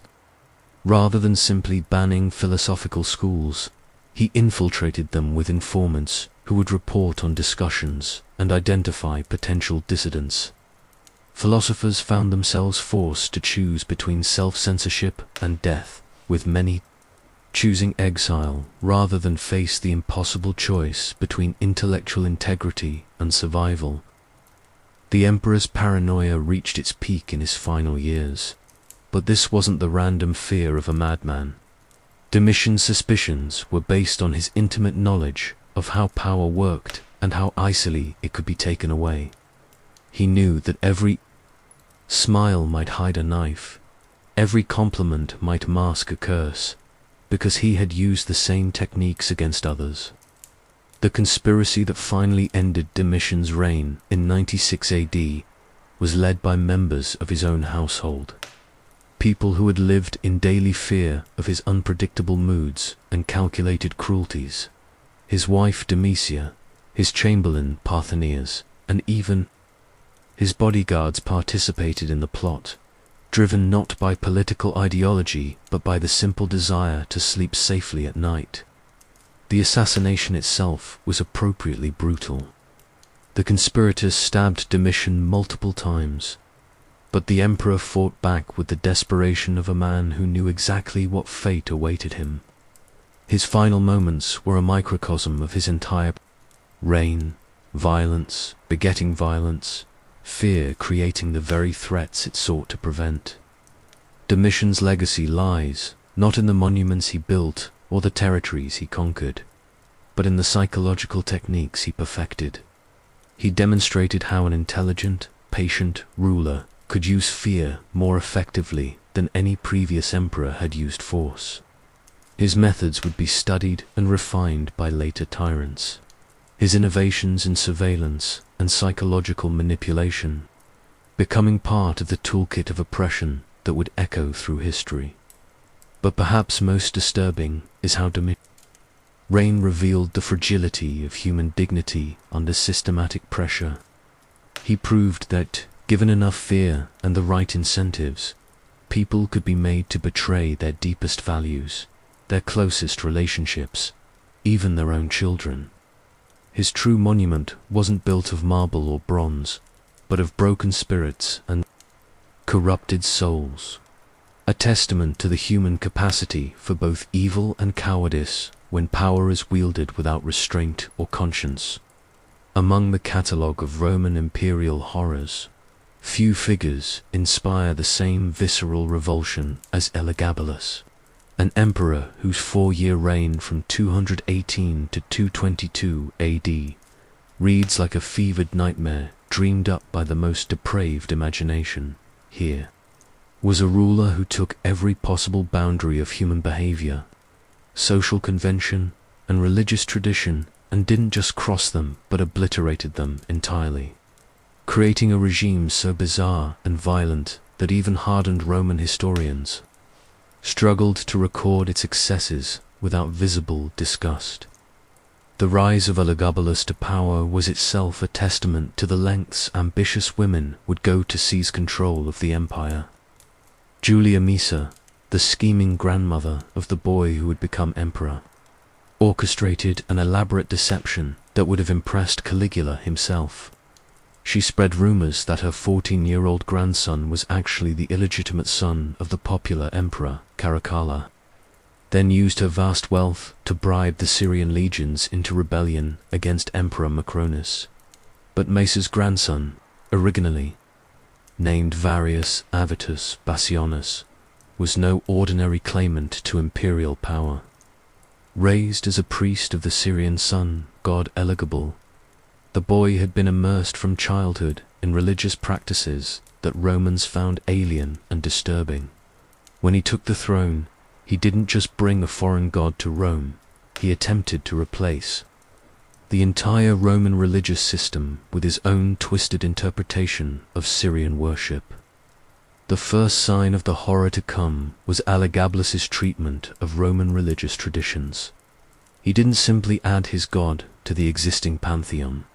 Rather than simply banning philosophical schools, he infiltrated them with informants who would report on discussions and identify potential dissidents. Philosophers found themselves forced to choose between self-censorship and death, with many choosing exile rather than face the impossible choice between intellectual integrity and survival. The emperor's paranoia reached its peak in his final years, but this wasn't the random fear of a madman. Domitian's suspicions were based on his intimate knowledge of how power worked and how easily it could be taken away. He knew that every smile might hide a knife, every compliment might mask a curse, because he had used the same techniques against others. The conspiracy that finally ended Domitian's reign in 96 AD was led by members of his own household, people who had lived in daily fear of his unpredictable moods and calculated cruelties. His wife Domitia, his chamberlain Parthenias, and even his bodyguards participated in the plot, driven not by political ideology but by the simple desire to sleep safely at night. The assassination itself was appropriately brutal. The conspirators stabbed Domitian multiple times, but the emperor fought back with the desperation of a man who knew exactly what fate awaited him. His final moments were a microcosm of his entire reign: violence begetting violence, fear creating the very threats it sought to prevent. Domitian's legacy lies not in the monuments he built or the territories he conquered, but in the psychological techniques he perfected. He demonstrated how an intelligent, patient ruler could use fear more effectively than any previous emperor had used force. His methods would be studied and refined by later tyrants, his innovations in surveillance and psychological manipulation becoming part of the toolkit of oppression that would echo through history. But perhaps most disturbing is how Domitian's reign revealed the fragility of human dignity under systematic pressure. He proved that, given enough fear and the right incentives, people could be made to betray their deepest values, their closest relationships, even their own children. His true monument wasn't built of marble or bronze, but of broken spirits and corrupted souls. A testament to the human capacity for both evil and cowardice when power is wielded without restraint or conscience. Among the catalogue of Roman imperial horrors, few figures inspire the same visceral revulsion as Elagabalus, an emperor whose 4-year reign from 218 to 222 AD reads like a fevered nightmare dreamed up by the most depraved imagination. Here was a ruler who took every possible boundary of human behavior, social convention, and religious tradition, and didn't just cross them but obliterated them entirely. creating a regime so bizarre and violent that even hardened Roman historians struggled to record its excesses without visible disgust. The rise of Elagabalus to power was itself a testament to the lengths ambitious women would go to seize control of the empire. Julia Maesa, the scheming grandmother of the boy who would become emperor, orchestrated an elaborate deception that would have impressed Caligula himself. She spread rumors that her 14-year-old grandson was actually the illegitimate son of the popular emperor Caracalla, then used her vast wealth to bribe the Syrian legions into rebellion against Emperor Macronus. But Maesa's grandson, originally named Varius Avitus Bassianus, was no ordinary claimant to imperial power. Raised as a priest of the Syrian sun god Elagabal, the boy had been immersed from childhood in religious practices that Romans found alien and disturbing. When he took the throne, he didn't just bring a foreign god to Rome, he attempted to replace the entire Roman religious system with his own twisted interpretation of Syrian worship. The first sign of the horror to come was Elagabalus's treatment of Roman religious traditions. He didn't simply add his god to the existing pantheon.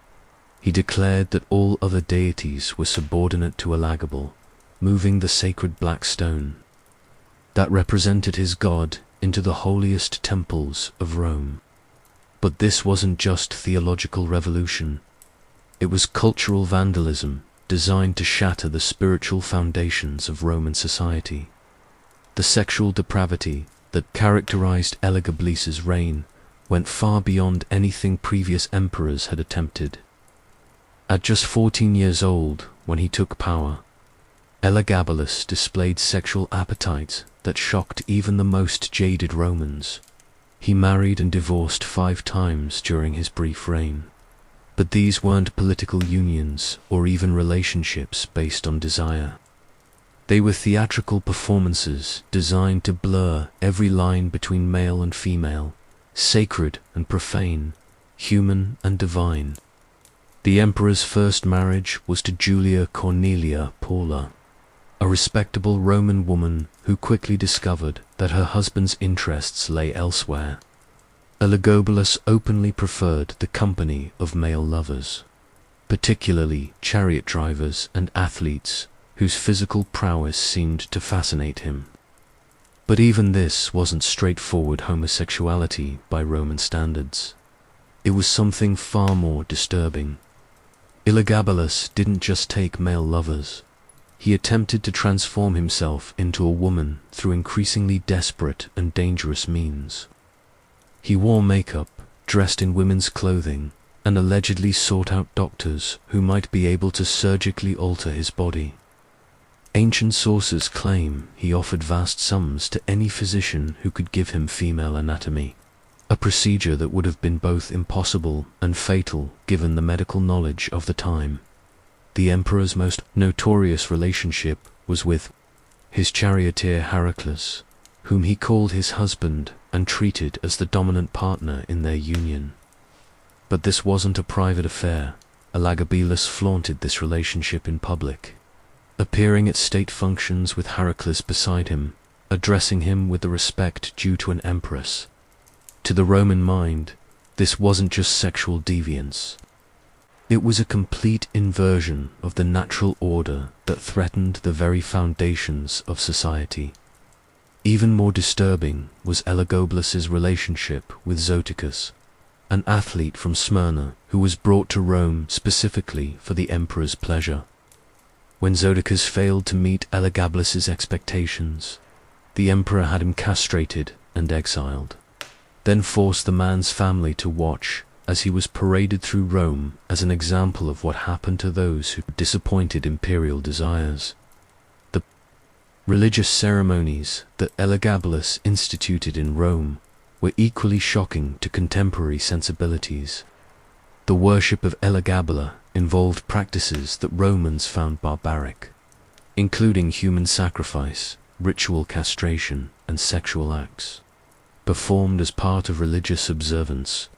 He declared that all other deities were subordinate to Elagabal, moving the sacred black stone that represented his god into the holiest temples of Rome. But this wasn't just theological revolution. It was cultural vandalism designed to shatter the spiritual foundations of Roman society. The sexual depravity that characterized Elagabalus's reign went far beyond anything previous emperors had attempted. At just 14 years old, when he took power, Elagabalus displayed sexual appetites that shocked even the most jaded Romans. He married and divorced 5 times during his brief reign. But these weren't political unions or even relationships based on desire. They were theatrical performances designed to blur every line between male and female, sacred and profane, human and divine. The emperor's first marriage was to Julia Cornelia Paula, a respectable Roman woman who quickly discovered that her husband's interests lay elsewhere. Elagabalus openly preferred the company of male lovers, particularly chariot drivers and athletes whose physical prowess seemed to fascinate him. But even this wasn't straightforward homosexuality by Roman standards. It was something far more disturbing. Elagabalus didn't just take male lovers. He attempted to transform himself into a woman through increasingly desperate and dangerous means. He wore makeup, dressed in women's clothing, and allegedly sought out doctors who might be able to surgically alter his body. Ancient sources claim he offered vast sums to any physician who could give him female anatomy, a procedure that would have been both impossible and fatal given the medical knowledge of the time. The emperor's most notorious relationship was with his charioteer Heracles, whom he called his husband and treated as the dominant partner in their union. But this wasn't a private affair. Elagabalus flaunted this relationship in public, appearing at state functions with Heracles beside him, addressing him with the respect due to an empress. To the Roman mind, this wasn't just sexual deviance. It was a complete inversion of the natural order that threatened the very foundations of society. Even more disturbing was Elagabalus's relationship with Zoticus, an athlete from Smyrna who was brought to Rome specifically for the emperor's pleasure. When Zoticus failed to meet Elagabalus's expectations, the emperor had him castrated and exiled, then forced the man's family to watch as he was paraded through Rome as an example of what happened to those who disappointed imperial desires. The religious ceremonies that Elagabalus instituted in Rome were equally shocking to contemporary sensibilities. The worship of Elagabala involved practices that Romans found barbaric, including human sacrifice, ritual castration, and sexual acts, performed as part of religious observance.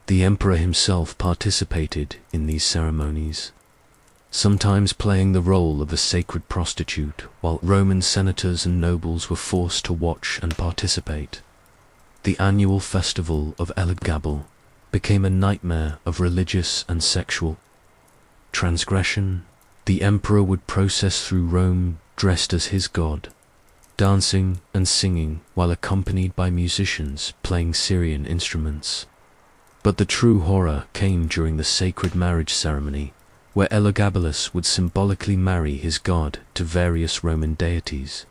The emperor himself participated in these ceremonies. sometimes playing the role of a sacred prostitute, while Roman senators and nobles were forced to watch and participate. The annual festival of Elagabalus became a nightmare of religious and sexual transgression. The emperor would process through Rome dressed as his god, dancing and singing while accompanied by musicians playing Syrian instruments. But the true horror came during the sacred marriage ceremony, where Elagabalus would symbolically marry his god to various Roman deities,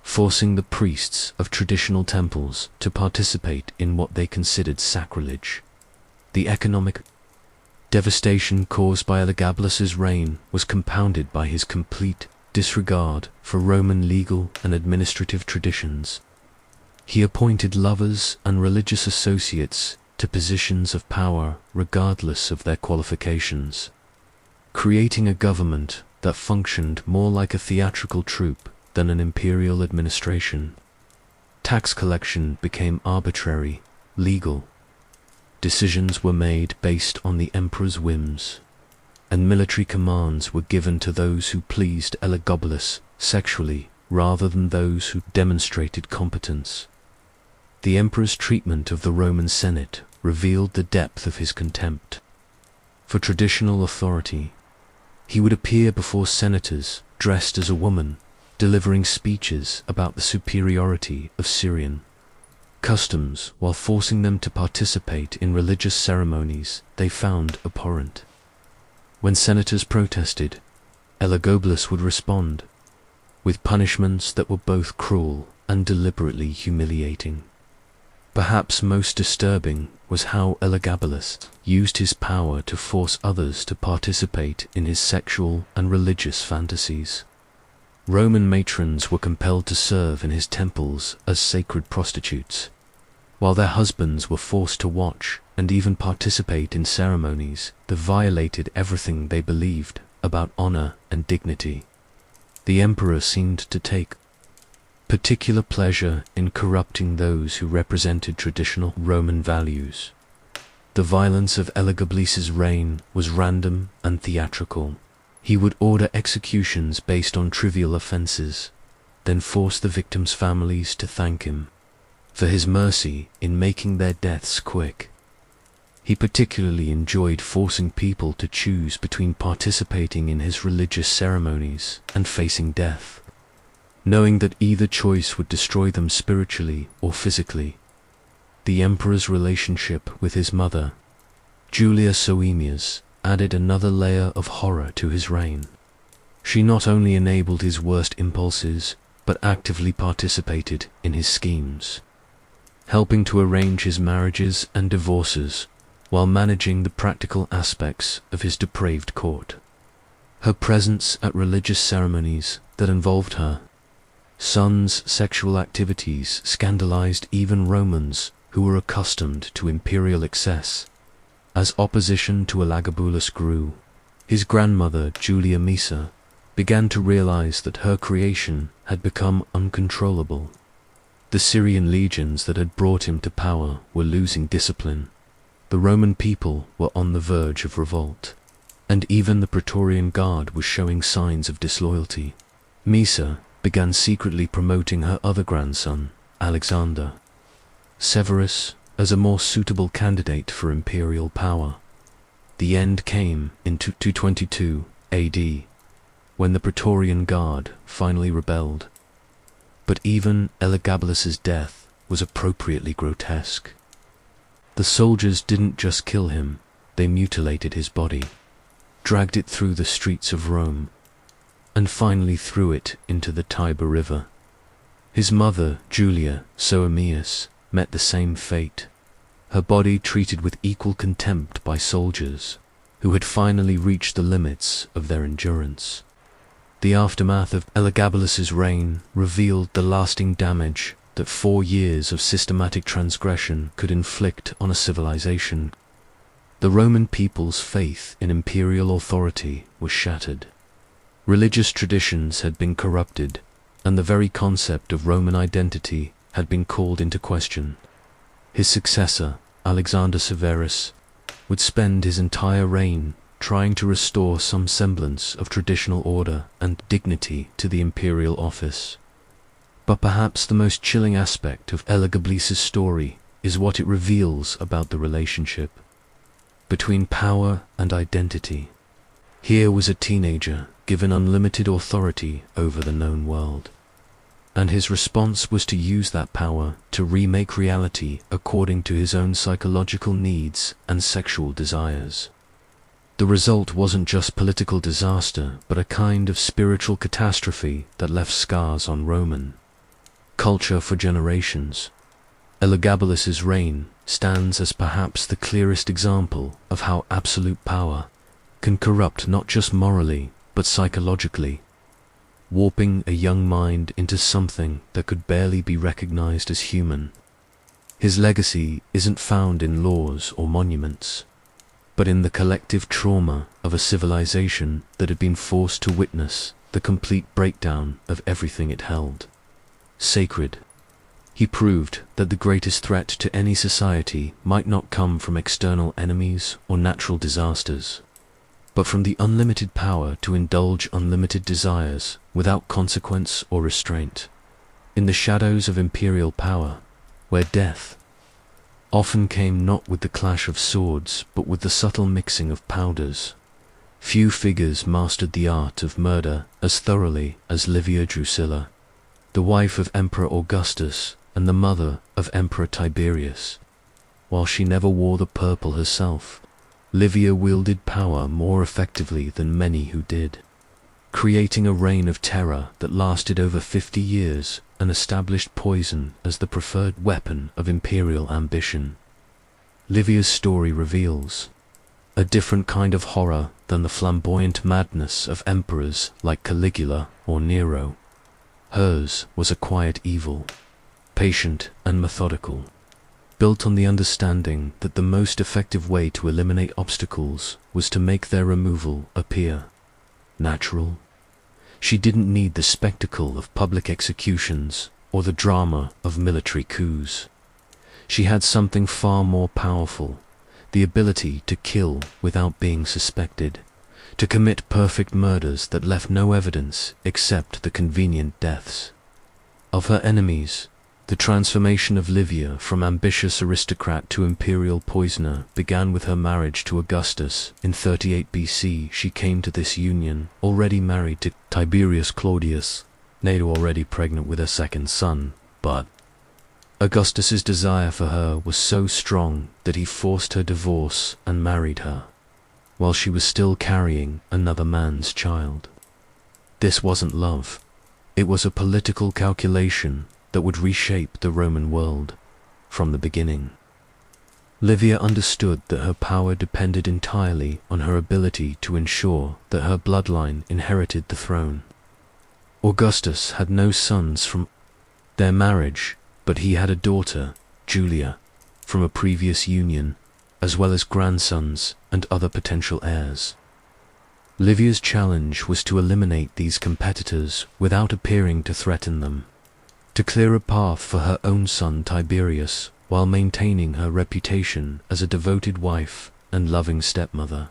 forcing the priests of traditional temples to participate in what they considered sacrilege. The economic devastation caused by Elagabalus's reign was compounded by his complete disregard for Roman legal and administrative traditions. He appointed lovers and religious associates to positions of power regardless of their qualifications, creating a government that functioned more like a theatrical troupe than an imperial administration. Tax collection became arbitrary, legal. Decisions were made based on the emperor's whims, and military commands were given to those who pleased Elagabalus sexually rather than those who demonstrated competence. The emperor's treatment of the Roman Senate revealed the depth of his contempt for traditional authority. He would appear before senators dressed as a woman, delivering speeches about the superiority of Syrian customs while forcing them to participate in religious ceremonies they found abhorrent. When senators protested, Elagabalus would respond with punishments that were both cruel and deliberately humiliating. Perhaps most disturbing was how Elagabalus used his power to force others to participate in his sexual and religious fantasies. Roman matrons were compelled to serve in his temples as sacred prostitutes, while their husbands were forced to watch and even participate in ceremonies that violated everything they believed about honor and dignity. The emperor seemed to take particular pleasure in corrupting those who represented traditional Roman values. The violence of Elagabalus's reign was random and theatrical. He would order executions based on trivial offenses, then force the victims' families to thank him for his mercy in making their deaths quick. He particularly enjoyed forcing people to choose between participating in his religious ceremonies and facing death, knowing that either choice would destroy them spiritually or physically. The emperor's relationship with his mother, Julia Soaemias, added another layer of horror to his reign. She not only enabled his worst impulses, but actively participated in his schemes, helping to arrange his marriages and divorces while managing the practical aspects of his depraved court. Her presence at religious ceremonies that involved her son's sexual activities scandalized even Romans who were accustomed to imperial excess. As opposition to Elagabalus grew, his grandmother, Julia Maesa, began to realize that her creation had become uncontrollable. The Syrian legions that had brought him to power were losing discipline. The Roman people were on the verge of revolt, and even the Praetorian Guard was showing signs of disloyalty. Maesa began secretly promoting her other grandson, Alexander Severus, as a more suitable candidate for imperial power. The end came in 222 AD, when the Praetorian Guard finally rebelled. But even Elagabalus's death was appropriately grotesque. The soldiers didn't just kill him, they mutilated his body, dragged it through the streets of Rome, and finally threw it into the Tiber River. His mother, Julia Soaemias, met the same fate, her body treated with equal contempt by soldiers who had finally reached the limits of their endurance. The aftermath of Elagabalus's reign revealed the lasting damage that 4 years of systematic transgression could inflict on a civilization. The Roman people's faith in imperial authority was shattered. Religious traditions had been corrupted, and the very concept of Roman identity had been called into question. His successor, Alexander Severus, would spend his entire reign trying to restore some semblance of traditional order and dignity to the imperial office. But perhaps the most chilling aspect of Elagabalus' story is what it reveals about the relationship between power and identity. Here was a teenager given unlimited authority over the known world, and his response was to use that power to remake reality according to his own psychological needs and sexual desires. The result wasn't just political disaster, but a kind of spiritual catastrophe that left scars on Roman culture for generations. Elagabalus' reign stands as perhaps the clearest example of how absolute power can corrupt not just morally, but psychologically, warping a young mind into something that could barely be recognized as human. His legacy isn't found in laws or monuments, but in the collective trauma of a civilization that had been forced to witness the complete breakdown of everything it held sacred. He proved that the greatest threat to any society might not come from external enemies or natural disasters, but from the unlimited power to indulge unlimited desires without consequence or restraint. In the shadows of imperial power, where death often came not with the clash of swords but with the subtle mixing of powders, few figures mastered the art of murder as thoroughly as Livia Drusilla, the wife of Emperor Augustus and the mother of Emperor Tiberius. While she never wore the purple herself, Livia wielded power more effectively than many who did, creating a reign of terror that lasted over 50 years and established poison as the preferred weapon of imperial ambition. Livia's story reveals a different kind of horror than the flamboyant madness of emperors like Caligula or Nero. Hers was a quiet evil, patient and methodical, built on the understanding that the most effective way to eliminate obstacles was to make their removal appear natural. She didn't need the spectacle of public executions or the drama of military coups. She had something far more powerful, the ability to kill without being suspected, to commit perfect murders that left no evidence except the convenient deaths of her enemies. The transformation of Livia from ambitious aristocrat to imperial poisoner began with her marriage to Augustus. In 38 BC, she came to this union already married to Tiberius Claudius, Nato already pregnant with her second son, but Augustus's desire for her was so strong that he forced her divorce and married her, while she was still carrying another man's child. This wasn't love. It was a political calculation that would reshape the Roman world from the beginning. Livia understood that her power depended entirely on her ability to ensure that her bloodline inherited the throne. Augustus had no sons from their marriage, but he had a daughter, Julia, from a previous union, as well as grandsons and other potential heirs. Livia's challenge was to eliminate these competitors without appearing to threaten them, to clear a path for her own son Tiberius while maintaining her reputation as a devoted wife and loving stepmother.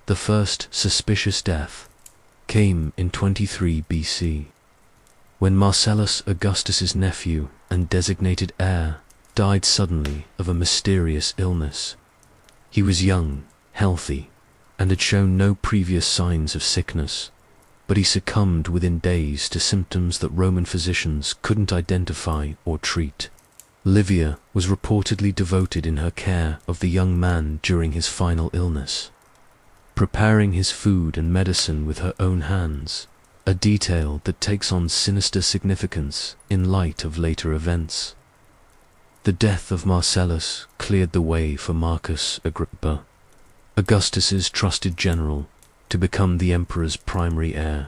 The first suspicious death came in 23 BC, when Marcellus, Augustus's nephew and designated heir, died suddenly of a mysterious illness. He was young, healthy, and had shown no previous signs of sickness, but he succumbed within days to symptoms that Roman physicians couldn't identify or treat. Livia was reportedly devoted in her care of the young man during his final illness, preparing his food and medicine with her own hands, a detail that takes on sinister significance in light of later events. The death of Marcellus cleared the way for Marcus Agrippa, Augustus's trusted general, to become the emperor's primary heir.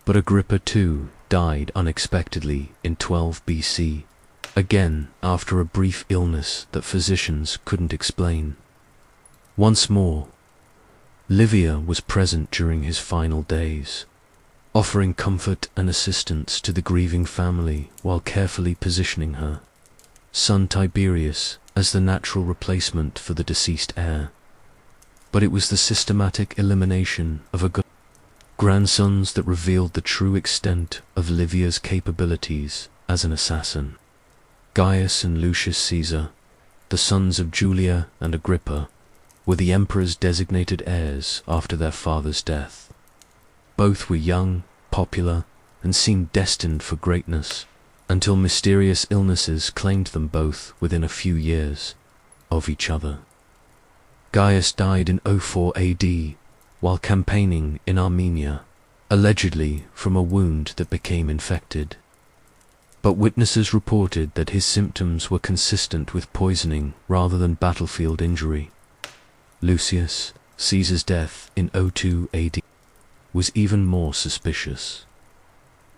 But Agrippa too died unexpectedly in 12 BC, again after a brief illness that physicians couldn't explain. Once more, Livia was present during his final days, offering comfort and assistance to the grieving family while carefully positioning her son Tiberius as the natural replacement for the deceased heir. But it was the systematic elimination of grandsons that revealed the true extent of Livia's capabilities as an assassin. Gaius and Lucius Caesar, the sons of Julia and Agrippa, were the emperor's designated heirs after their father's death. Both were young, popular, and seemed destined for greatness, until mysterious illnesses claimed them both within a few years of each other. Gaius died in 04 AD while campaigning in Armenia, allegedly from a wound that became infected. But witnesses reported that his symptoms were consistent with poisoning rather than battlefield injury. Lucius Caesar's death in 02 AD was even more suspicious.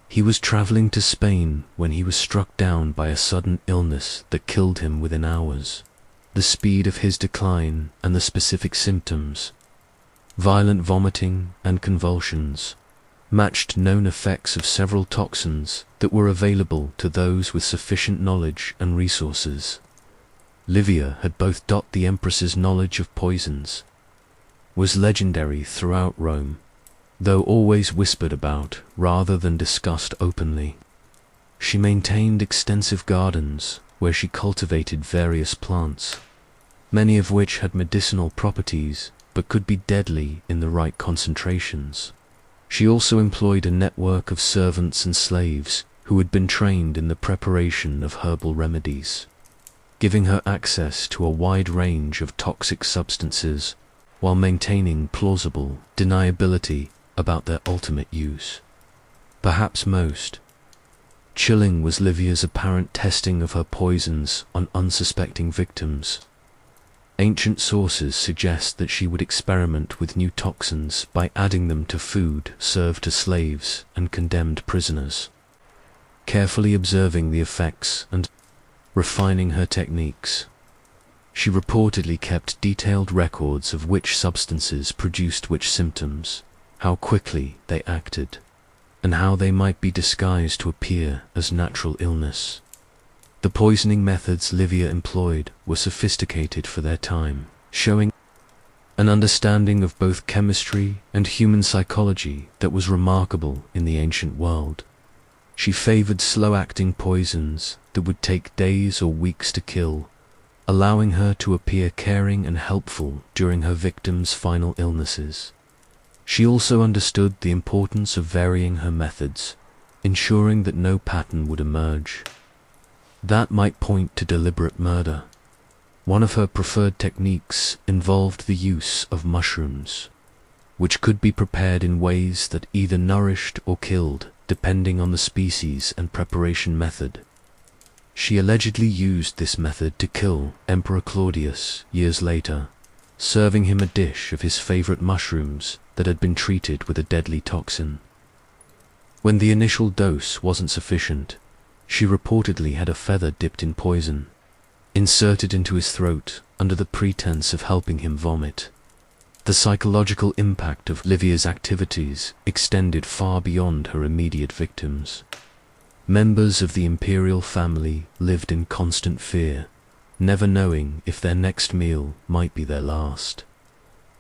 He was traveling to Spain when he was struck down by a sudden illness that killed him within hours. The speed of his decline and the specific symptoms, violent vomiting and convulsions, matched known effects of several toxins that were available to those with sufficient knowledge and resources. Livia had both the empress's knowledge of poisons, was legendary throughout Rome, though always whispered about rather than discussed openly. She maintained extensive gardens where she cultivated various plants, many of which had medicinal properties but could be deadly in the right concentrations. She also employed a network of servants and slaves who had been trained in the preparation of herbal remedies, giving her access to a wide range of toxic substances while maintaining plausible deniability about their ultimate use. Perhaps most chilling was Livia's apparent testing of her poisons on unsuspecting victims. Ancient sources suggest that she would experiment with new toxins by adding them to food served to slaves and condemned prisoners, carefully observing the effects and refining her techniques. She reportedly kept detailed records of which substances produced which symptoms, how quickly they acted, and how they might be disguised to appear as natural illness. The poisoning methods Livia employed were sophisticated for their time, showing an understanding of both chemistry and human psychology that was remarkable in the ancient world. She favored slow-acting poisons that would take days or weeks to kill, allowing her to appear caring and helpful during her victims' final illnesses. She also understood the importance of varying her methods, ensuring that no pattern would emerge that might point to deliberate murder. One of her preferred techniques involved the use of mushrooms, which could be prepared in ways that either nourished or killed, depending on the species and preparation method. She allegedly used this method to kill Emperor Claudius years later, serving him a dish of his favorite mushrooms that had been treated with a deadly toxin. When the initial dose wasn't sufficient, she reportedly had a feather dipped in poison, inserted into his throat under the pretense of helping him vomit. The psychological impact of Livia's activities extended far beyond her immediate victims. Members of the imperial family lived in constant fear, never knowing if their next meal might be their last.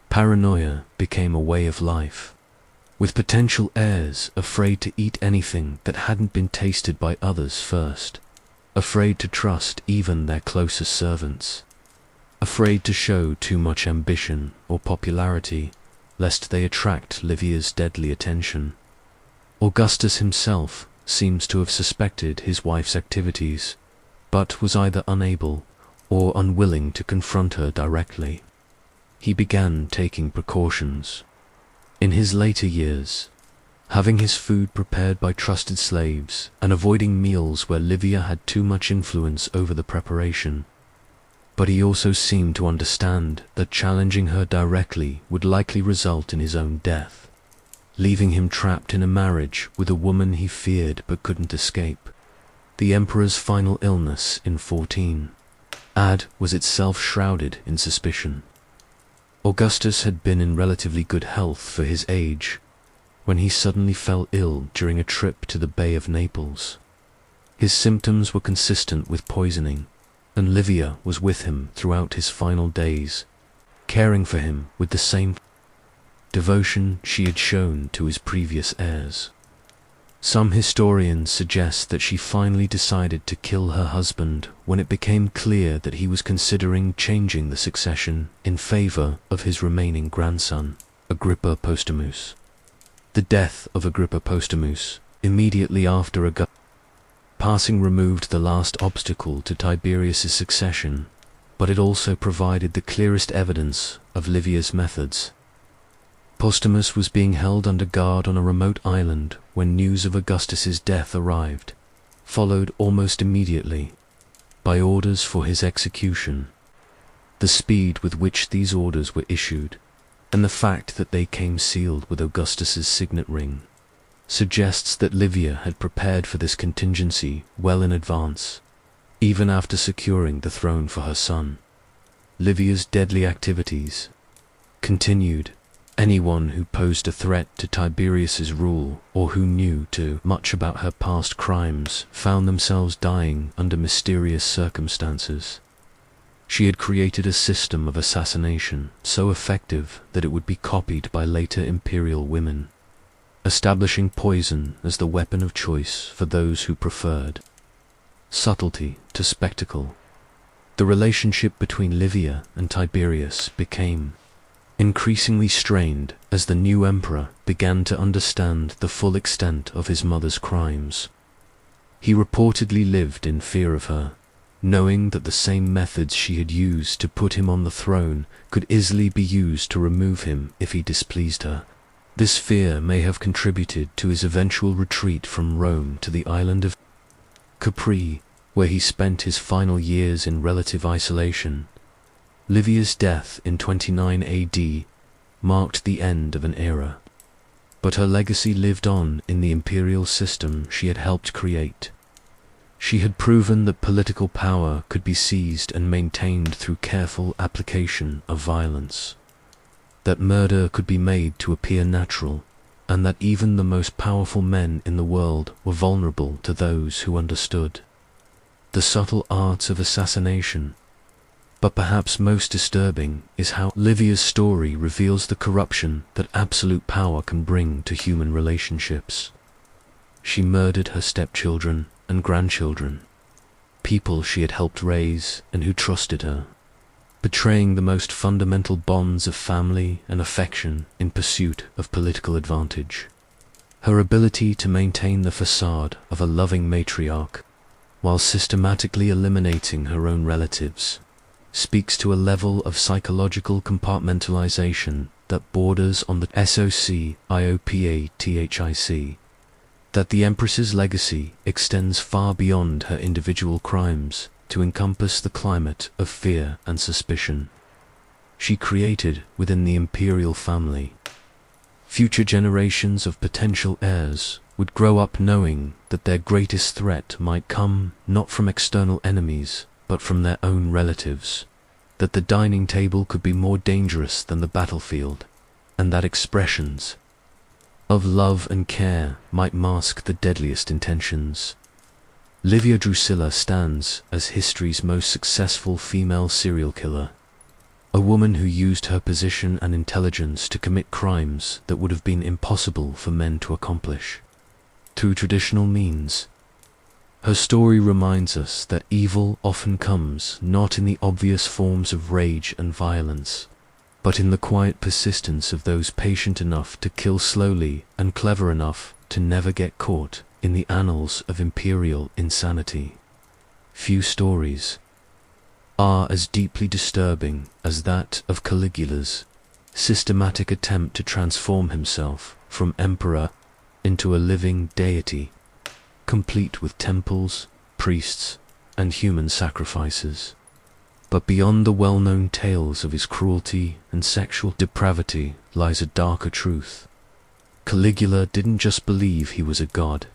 Paranoia became a way of life, with potential heirs afraid to eat anything that hadn't been tasted by others first, afraid to trust even their closest servants, afraid to show too much ambition or popularity, lest they attract Livia's deadly attention. Augustus himself seems to have suspected his wife's activities, but was either unable or unwilling to confront her directly. He began taking precautions. In his later years, having his food prepared by trusted slaves and avoiding meals where Livia had too much influence over the preparation. But he also seemed to understand that challenging her directly would likely result in his own death, leaving him trapped in a marriage with a woman he feared but couldn't escape. The emperor's final illness in 14 AD was itself shrouded in suspicion. Augustus had been in relatively good health for his age when he suddenly fell ill during a trip to the Bay of Naples. His symptoms were consistent with poisoning, and Livia was with him throughout his final days. caring for him with the same devotion she had shown to his previous heirs. Some historians suggest that she finally decided to kill her husband when it became clear that he was considering changing the succession in favor of his remaining grandson, Agrippa Postumus. The death of Agrippa Postumus, immediately after Augustus' passing, removed the last obstacle to Tiberius's succession, but it also provided the clearest evidence of Livia's methods. Postumus was being held under guard on a remote island when news of Augustus's death arrived, followed almost immediately by orders for his execution. The speed with which these orders were issued, and the fact that they came sealed with Augustus's signet ring, suggests that Livia had prepared for this contingency well in advance, even after securing the throne for her son. Livia's deadly activities continued. Anyone who posed a threat to Tiberius's rule or who knew too much about her past crimes found themselves dying under mysterious circumstances. She had created a system of assassination so effective that it would be copied by later imperial women, establishing poison as the weapon of choice for those who preferred subtlety to spectacle. The relationship between Livia and Tiberius became increasingly strained as the new emperor began to understand the full extent of his mother's crimes. He reportedly lived in fear of her, knowing that the same methods she had used to put him on the throne could easily be used to remove him if he displeased her. This fear may have contributed to his eventual retreat from Rome to the island of Capri, where he spent his final years in relative isolation. Livia's death in 29 AD marked the end of an era, but her legacy lived on in the imperial system she had helped create. She had proven that political power could be seized and maintained through careful application of violence, that murder could be made to appear natural, and that even the most powerful men in the world were vulnerable to those who understood the subtle arts of assassination. But perhaps most disturbing is how Livia's story reveals the corruption that absolute power can bring to human relationships. She murdered her stepchildren and grandchildren, people she had helped raise and who trusted her, betraying the most fundamental bonds of family and affection in pursuit of political advantage. Her ability to maintain the facade of a loving matriarch while systematically eliminating her own relatives speaks to a level of psychological compartmentalization that borders on the sociopathic, that the Empress's legacy extends far beyond her individual crimes to encompass the climate of fear and suspicion she created within the imperial family. Future generations of potential heirs would grow up knowing that their greatest threat might come not from external enemies, but from their own relatives, that the dining table could be more dangerous than the battlefield, and that expressions of love and care might mask the deadliest intentions. Livia Drusilla stands as history's most successful female serial killer, a woman who used her position and intelligence to commit crimes that would have been impossible for men to accomplish through traditional means. Her story reminds us that evil often comes not in the obvious forms of rage and violence, but in the quiet persistence of those patient enough to kill slowly and clever enough to never get caught in the annals of imperial insanity. Few stories are as deeply disturbing as that of Caligula's systematic attempt to transform himself from emperor into a living deity, complete with temples, priests, and human sacrifices. But beyond the well-known tales of his cruelty and sexual depravity lies a darker truth. Caligula didn't just believe he was a god.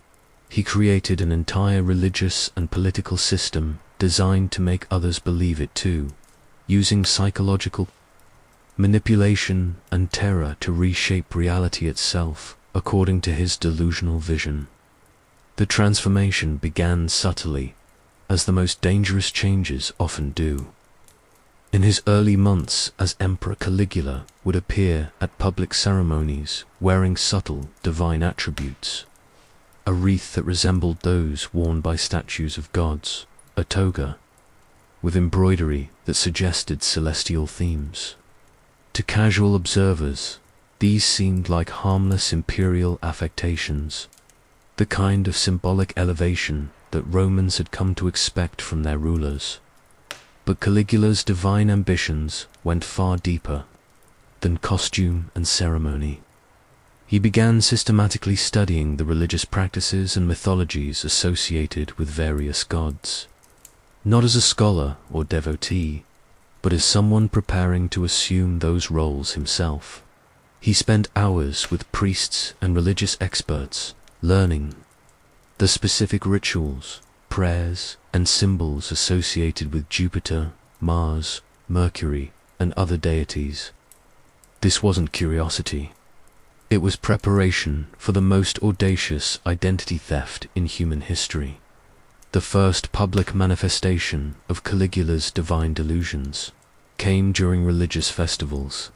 He created an entire religious and political system designed to make others believe it too, using psychological manipulation and terror to reshape reality itself according to his delusional vision. The transformation began subtly, as the most dangerous changes often do. In his early months as Emperor, Caligula would appear at public ceremonies wearing subtle divine attributes: a wreath that resembled those worn by statues of gods, a toga with embroidery that suggested celestial themes. To casual observers, these seemed like harmless imperial affectations, the kind of symbolic elevation that Romans had come to expect from their rulers. But Caligula's divine ambitions went far deeper than costume and ceremony. He began systematically studying the religious practices and mythologies associated with various gods, not as a scholar or devotee, but as someone preparing to assume those roles himself. He spent hours with priests and religious experts, learning the specific rituals, prayers, and symbols associated with Jupiter, Mars, Mercury, and other deities. This wasn't curiosity. It was preparation for the most audacious identity theft in human history. The first public manifestation of Caligula's divine delusions came during religious festivals,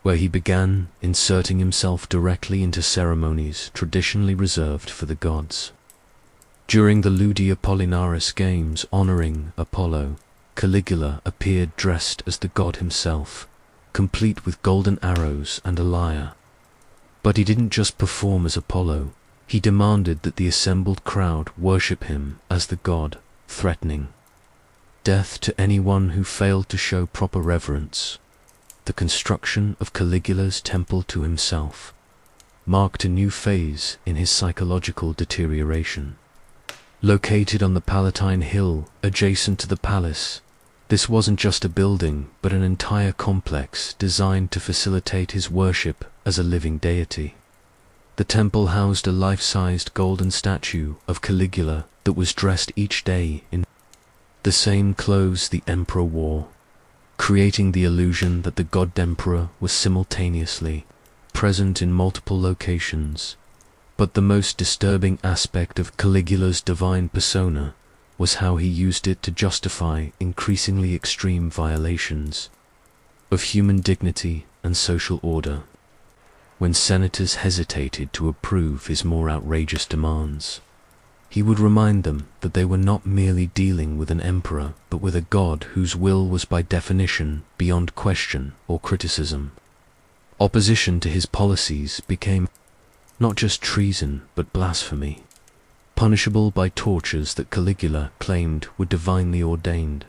where he began inserting himself directly into ceremonies traditionally reserved for the gods. During the Ludi Apollinaris Games honoring Apollo, Caligula appeared dressed as the god himself, complete with golden arrows and a lyre. But he didn't just perform as Apollo. He demanded that the assembled crowd worship him as the god, threatening death to anyone who failed to show proper reverence. The construction of Caligula's temple to himself marked a new phase in his psychological deterioration. Located on the Palatine Hill adjacent to the palace, this wasn't just a building but an entire complex designed to facilitate his worship as a living deity. The temple housed a life-sized golden statue of Caligula that was dressed each day in the same clothes the emperor wore, creating the illusion that the god-emperor was simultaneously present in multiple locations. But the most disturbing aspect of Caligula's divine persona was how he used it to justify increasingly extreme violations of human dignity and social order. When senators hesitated to approve his more outrageous demands, he would remind them that they were not merely dealing with an emperor, but with a god whose will was by definition beyond question or criticism. Opposition to his policies became not just treason, but blasphemy, punishable by tortures that Caligula claimed were divinely ordained.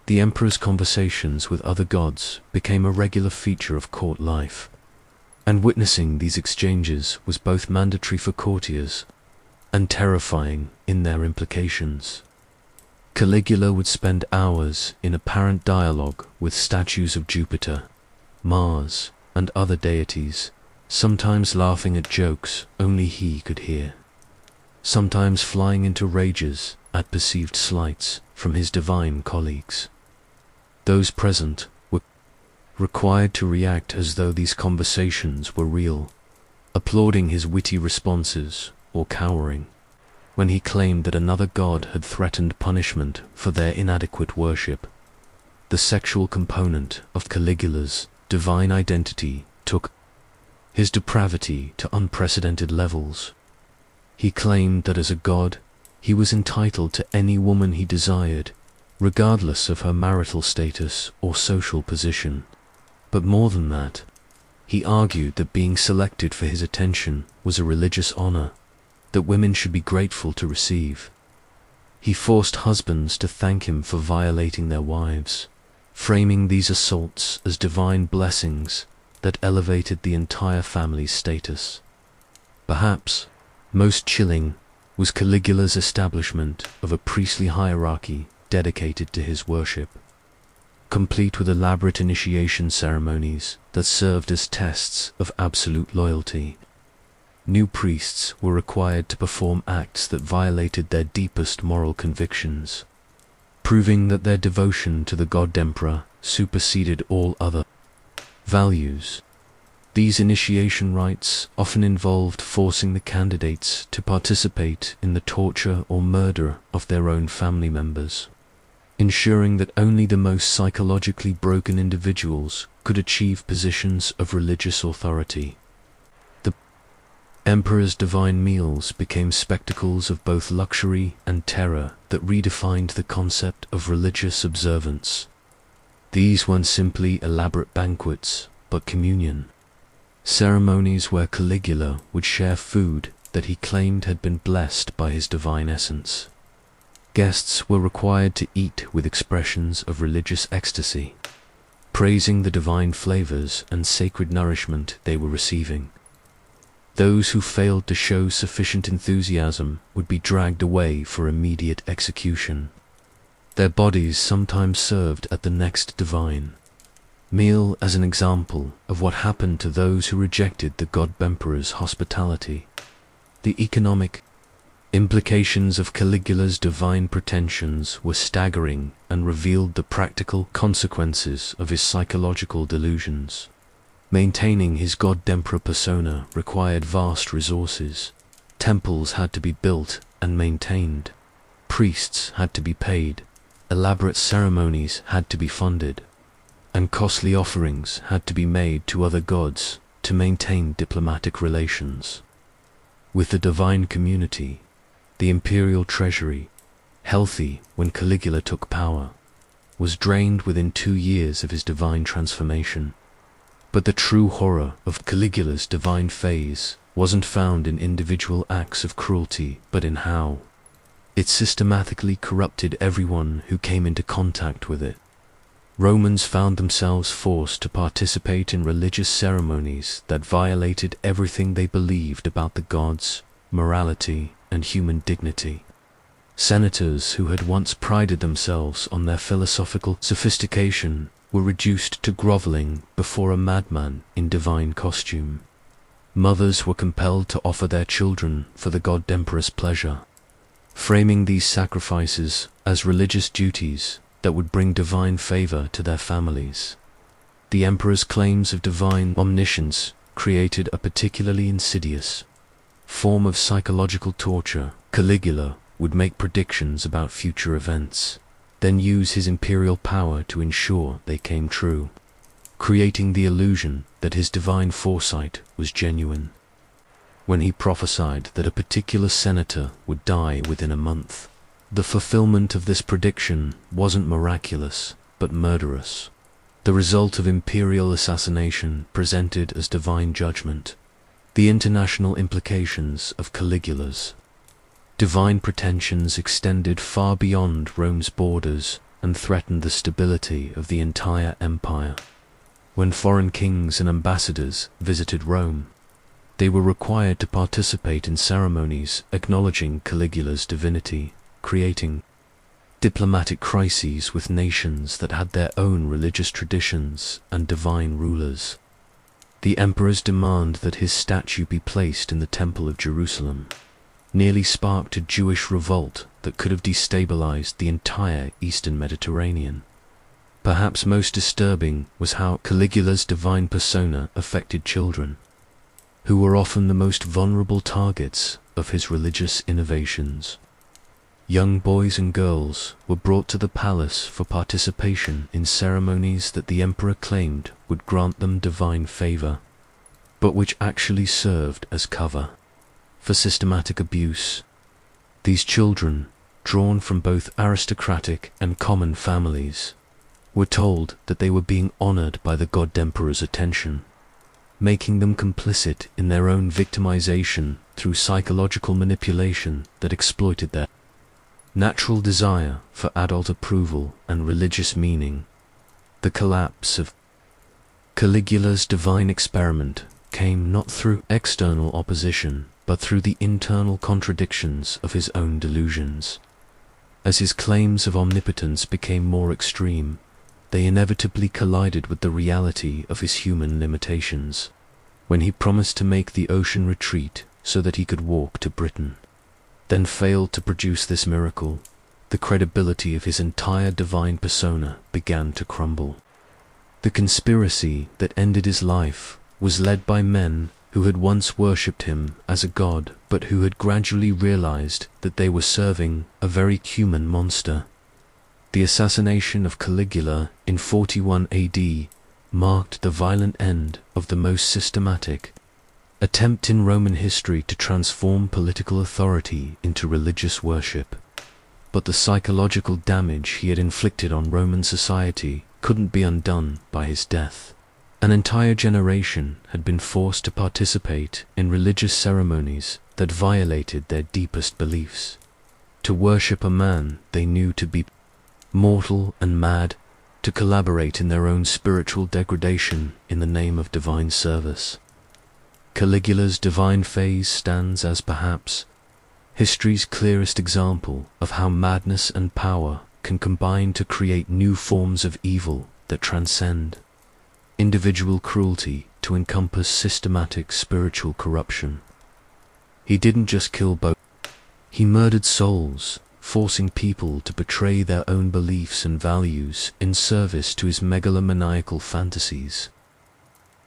The emperor's conversations with other gods became a regular feature of court life, and witnessing these exchanges was both mandatory for courtiers and terrifying in their implications. Caligula would spend hours in apparent dialogue with statues of Jupiter, Mars, and other deities, sometimes laughing at jokes only he could hear, sometimes flying into rages at perceived slights from his divine colleagues. Those present were required to react as though these conversations were real, applauding his witty responses or cowering when he claimed that another god had threatened punishment for their inadequate worship. The sexual component of Caligula's divine identity took his depravity to unprecedented levels. He claimed that as a god, he was entitled to any woman he desired, regardless of her marital status or social position. But more than that, he argued that being selected for his attention was a religious honor that women should be grateful to receive. He forced husbands to thank him for violating their wives, framing these assaults as divine blessings that elevated the entire family's status. Perhaps most chilling was Caligula's establishment of a priestly hierarchy dedicated to his worship, complete with elaborate initiation ceremonies that served as tests of absolute loyalty. New priests were required to perform acts that violated their deepest moral convictions, proving that their devotion to the god-emperor superseded all other values. These initiation rites often involved forcing the candidates to participate in the torture or murder of their own family members. ensuring that only the most psychologically broken individuals could achieve positions of religious authority. The emperor's divine meals became spectacles of both luxury and terror that redefined the concept of religious observance. These weren't simply elaborate banquets, but communion. Ceremonies where Caligula would share food that he claimed had been blessed by his divine essence. Guests were required to eat with expressions of religious ecstasy, praising the divine flavors and sacred nourishment they were receiving. Those who failed to show sufficient enthusiasm would be dragged away for immediate execution. Their bodies sometimes served at the next divine meal as an example of what happened to those who rejected the god emperor's hospitality. The economic implications of Caligula's divine pretensions were staggering and revealed the practical consequences of his psychological delusions. Maintaining his god emperor persona required vast resources. Temples had to be built and maintained. Priests had to be paid. Elaborate ceremonies had to be funded. And costly offerings had to be made to other gods to maintain diplomatic relations. With the divine community, the imperial treasury, healthy when Caligula took power, was drained within 2 years of his divine transformation. But the true horror of Caligula's divine phase wasn't found in individual acts of cruelty, but in how it systematically corrupted everyone who came into contact with it. Romans found themselves forced to participate in religious ceremonies that violated everything they believed about the gods, morality, and human dignity. Senators who had once prided themselves on their philosophical sophistication were reduced to groveling before a madman in divine costume. Mothers were compelled to offer their children for the god emperor's pleasure, framing these sacrifices as religious duties that would bring divine favor to their families. The emperor's claims of divine omniscience created a particularly insidious form of psychological torture. Caligula would make predictions about future events, then use his imperial power to ensure they came true, creating the illusion that his divine foresight was genuine. When he prophesied that a particular senator would die within a month, the fulfillment of this prediction wasn't miraculous, but murderous, the result of imperial assassination presented as divine judgment. The international implications of Caligula's divine pretensions extended far beyond Rome's borders and threatened the stability of the entire empire. When foreign kings and ambassadors visited Rome, they were required to participate in ceremonies acknowledging Caligula's divinity, creating diplomatic crises with nations that had their own religious traditions and divine rulers. The emperor's demand that his statue be placed in the Temple of Jerusalem nearly sparked a Jewish revolt that could have destabilized the entire Eastern Mediterranean. Perhaps most disturbing was how Caligula's divine persona affected children, who were often the most vulnerable targets of his religious innovations. Young boys and girls were brought to the palace for participation in ceremonies that the emperor claimed would grant them divine favor, but which actually served as cover for systematic abuse. These children, drawn from both aristocratic and common families, were told that they were being honored by the god emperor's attention, making them complicit in their own victimization through psychological manipulation that exploited their natural desire for adult approval and religious meaning. The collapse of Caligula's divine experiment came not through external opposition, but through the internal contradictions of his own delusions. As his claims of omnipotence became more extreme, they inevitably collided with the reality of his human limitations. When he promised to make the ocean retreat so that he could walk to Britain, then failed to produce this miracle, the credibility of his entire divine persona began to crumble. The conspiracy that ended his life was led by men who had once worshipped him as a god, but who had gradually realized that they were serving a very human monster. The assassination of Caligula in 41 AD marked the violent end of the most systematic attempt in Roman history to transform political authority into religious worship. But the psychological damage he had inflicted on Roman society couldn't be undone by his death. An entire generation had been forced to participate in religious ceremonies that violated their deepest beliefs, to worship a man they knew to be mortal and mad, to collaborate in their own spiritual degradation in the name of divine service. Caligula's divine phase stands as perhaps history's clearest example of how madness and power can combine to create new forms of evil that transcend individual cruelty to encompass systematic spiritual corruption. He didn't just kill both, he murdered souls, forcing people to betray their own beliefs and values in service to his megalomaniacal fantasies.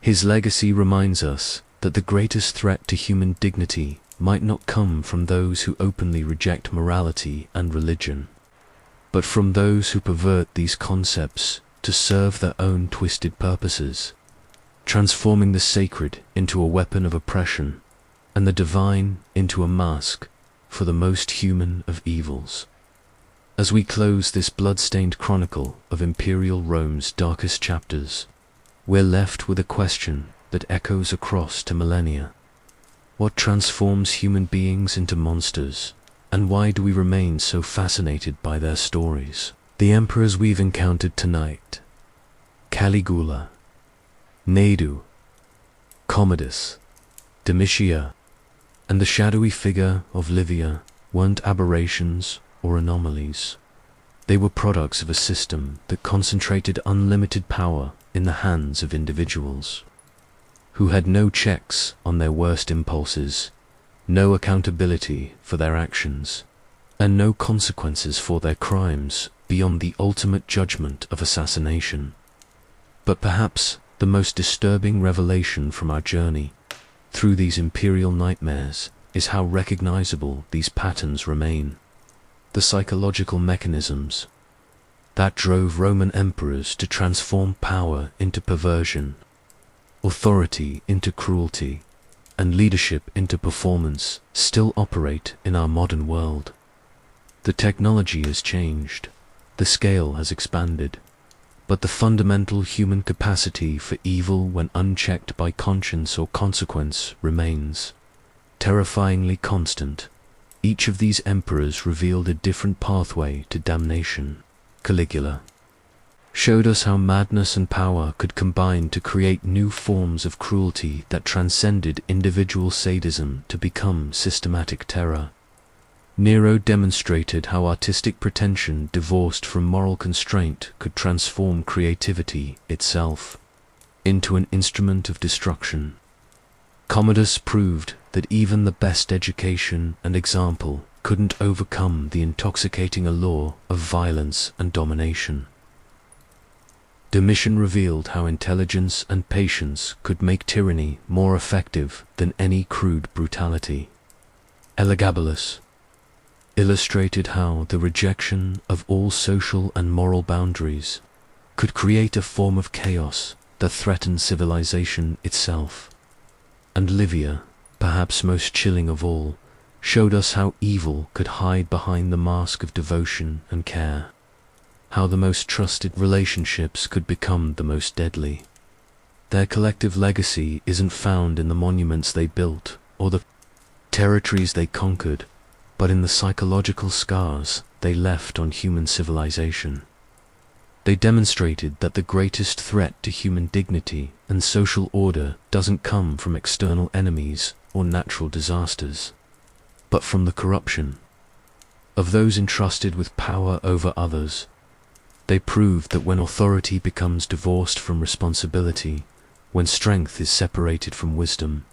His legacy reminds us that the greatest threat to human dignity might not come from those who openly reject morality and religion, but from those who pervert these concepts to serve their own twisted purposes, transforming the sacred into a weapon of oppression and the divine into a mask for the most human of evils. As we close this blood-stained chronicle of Imperial Rome's darkest chapters, we're left with a question that echoes across to millennia. What transforms human beings into monsters, and why do we remain so fascinated by their stories? The emperors we've encountered tonight, Caligula, Nadu, Commodus, Domitia, and the shadowy figure of Livia, weren't aberrations or anomalies. They were products of a system that concentrated unlimited power in the hands of individuals, who had no checks on their worst impulses, no accountability for their actions, and no consequences for their crimes beyond the ultimate judgment of assassination. But perhaps the most disturbing revelation from our journey through these imperial nightmares is how recognizable these patterns remain. The psychological mechanisms that drove Roman emperors to transform power into perversion, authority into cruelty, and leadership into performance still operate in our modern world. The technology has changed, the scale has expanded, but the fundamental human capacity for evil when unchecked by conscience or consequence remains terrifyingly constant. Each of these emperors revealed a different pathway to damnation. Caligula showed us how madness and power could combine to create new forms of cruelty that transcended individual sadism to become systematic terror. Nero demonstrated how artistic pretension divorced from moral constraint could transform creativity itself into an instrument of destruction. Commodus proved that even the best education and example couldn't overcome the intoxicating allure of violence and domination. Domitian revealed how intelligence and patience could make tyranny more effective than any crude brutality. Elagabalus illustrated how the rejection of all social and moral boundaries could create a form of chaos that threatened civilization itself. And Livia, perhaps most chilling of all, showed us how evil could hide behind the mask of devotion and care, how the most trusted relationships could become the most deadly. Their collective legacy isn't found in the monuments they built or the territories they conquered, but in the psychological scars they left on human civilization. They demonstrated that the greatest threat to human dignity and social order doesn't come from external enemies or natural disasters, but from the corruption of those entrusted with power over others. They proved that when authority becomes divorced from responsibility, when strength is separated from wisdom,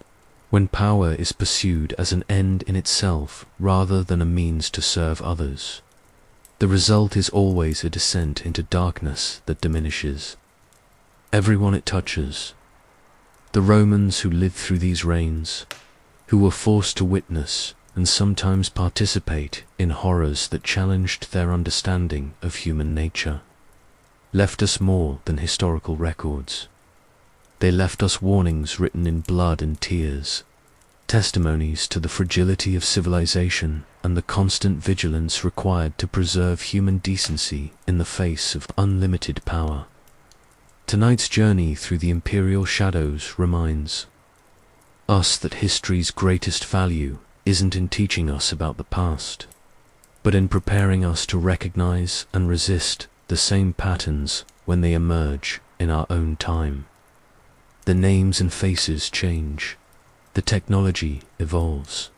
when power is pursued as an end in itself rather than a means to serve others, the result is always a descent into darkness that diminishes everyone it touches. The Romans who lived through these reigns, who were forced to witness and sometimes participate in horrors that challenged their understanding of human nature, left us more than historical records. They left us warnings written in blood and tears, testimonies to the fragility of civilization and the constant vigilance required to preserve human decency in the face of unlimited power. Tonight's journey through the Imperial Shadows reminds us that history's greatest value isn't in teaching us about the past, but in preparing us to recognize and resist the same patterns when they emerge in our own time. The names and faces change, the technology evolves,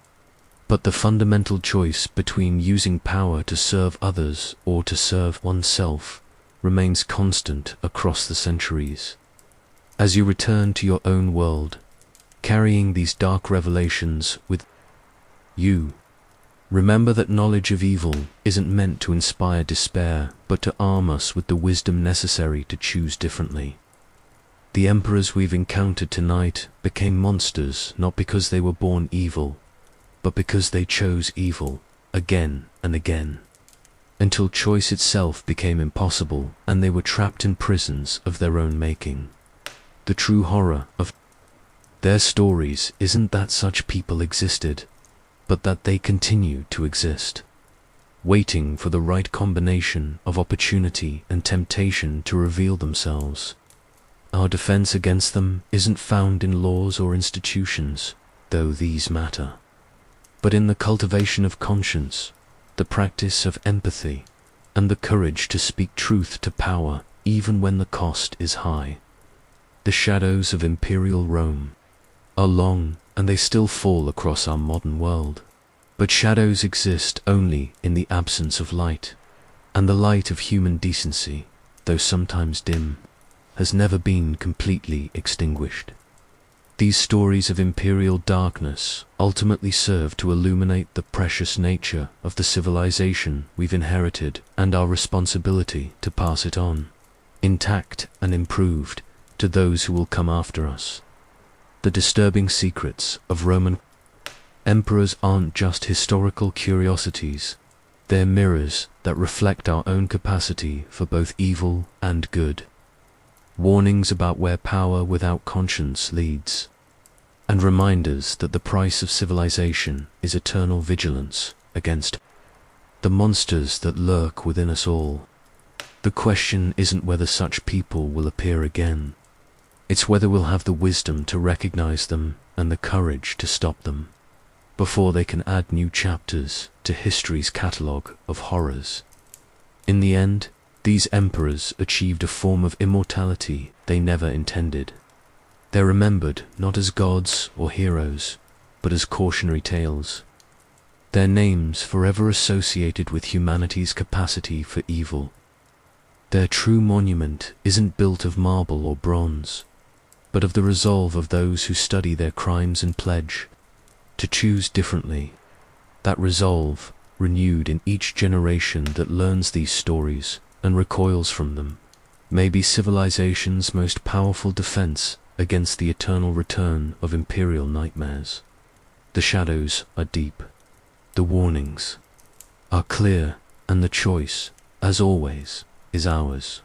but the fundamental choice between using power to serve others or to serve oneself remains constant across the centuries. As you return to your own world, carrying these dark revelations with you, remember that knowledge of evil isn't meant to inspire despair, but to arm us with the wisdom necessary to choose differently. The emperors we've encountered tonight became monsters not because they were born evil, but because they chose evil again and again, until choice itself became impossible and they were trapped in prisons of their own making. The true horror of their stories isn't that such people existed, but that they continue to exist, waiting for the right combination of opportunity and temptation to reveal themselves. Our defense against them isn't found in laws or institutions, though these matter, but in the cultivation of conscience, the practice of empathy, and the courage to speak truth to power even when the cost is high. The shadows of Imperial Rome are long, and they still fall across our modern world. But shadows exist only in the absence of light, and the light of human decency, though sometimes dim, has never been completely extinguished. These stories of imperial darkness ultimately serve to illuminate the precious nature of the civilization we've inherited and our responsibility to pass it on, intact and improved, to those who will come after us. The disturbing secrets of Roman emperors aren't just historical curiosities, they're mirrors that reflect our own capacity for both evil and good. Warnings about where power without conscience leads, and reminders that the price of civilization is eternal vigilance against the monsters that lurk within us all. The question isn't whether such people will appear again, it's whether we'll have the wisdom to recognize them and the courage to stop them, before they can add new chapters to history's catalogue of horrors. In the end, these emperors achieved a form of immortality they never intended. They're remembered not as gods or heroes, but as cautionary tales, their names forever associated with humanity's capacity for evil. Their true monument isn't built of marble or bronze, but of the resolve of those who study their crimes and pledge to choose differently. That resolve, renewed in each generation that learns these stories and recoils from them, may be civilization's most powerful defense against the eternal return of imperial nightmares. The shadows are deep, the warnings are clear, and the choice, as always, is ours.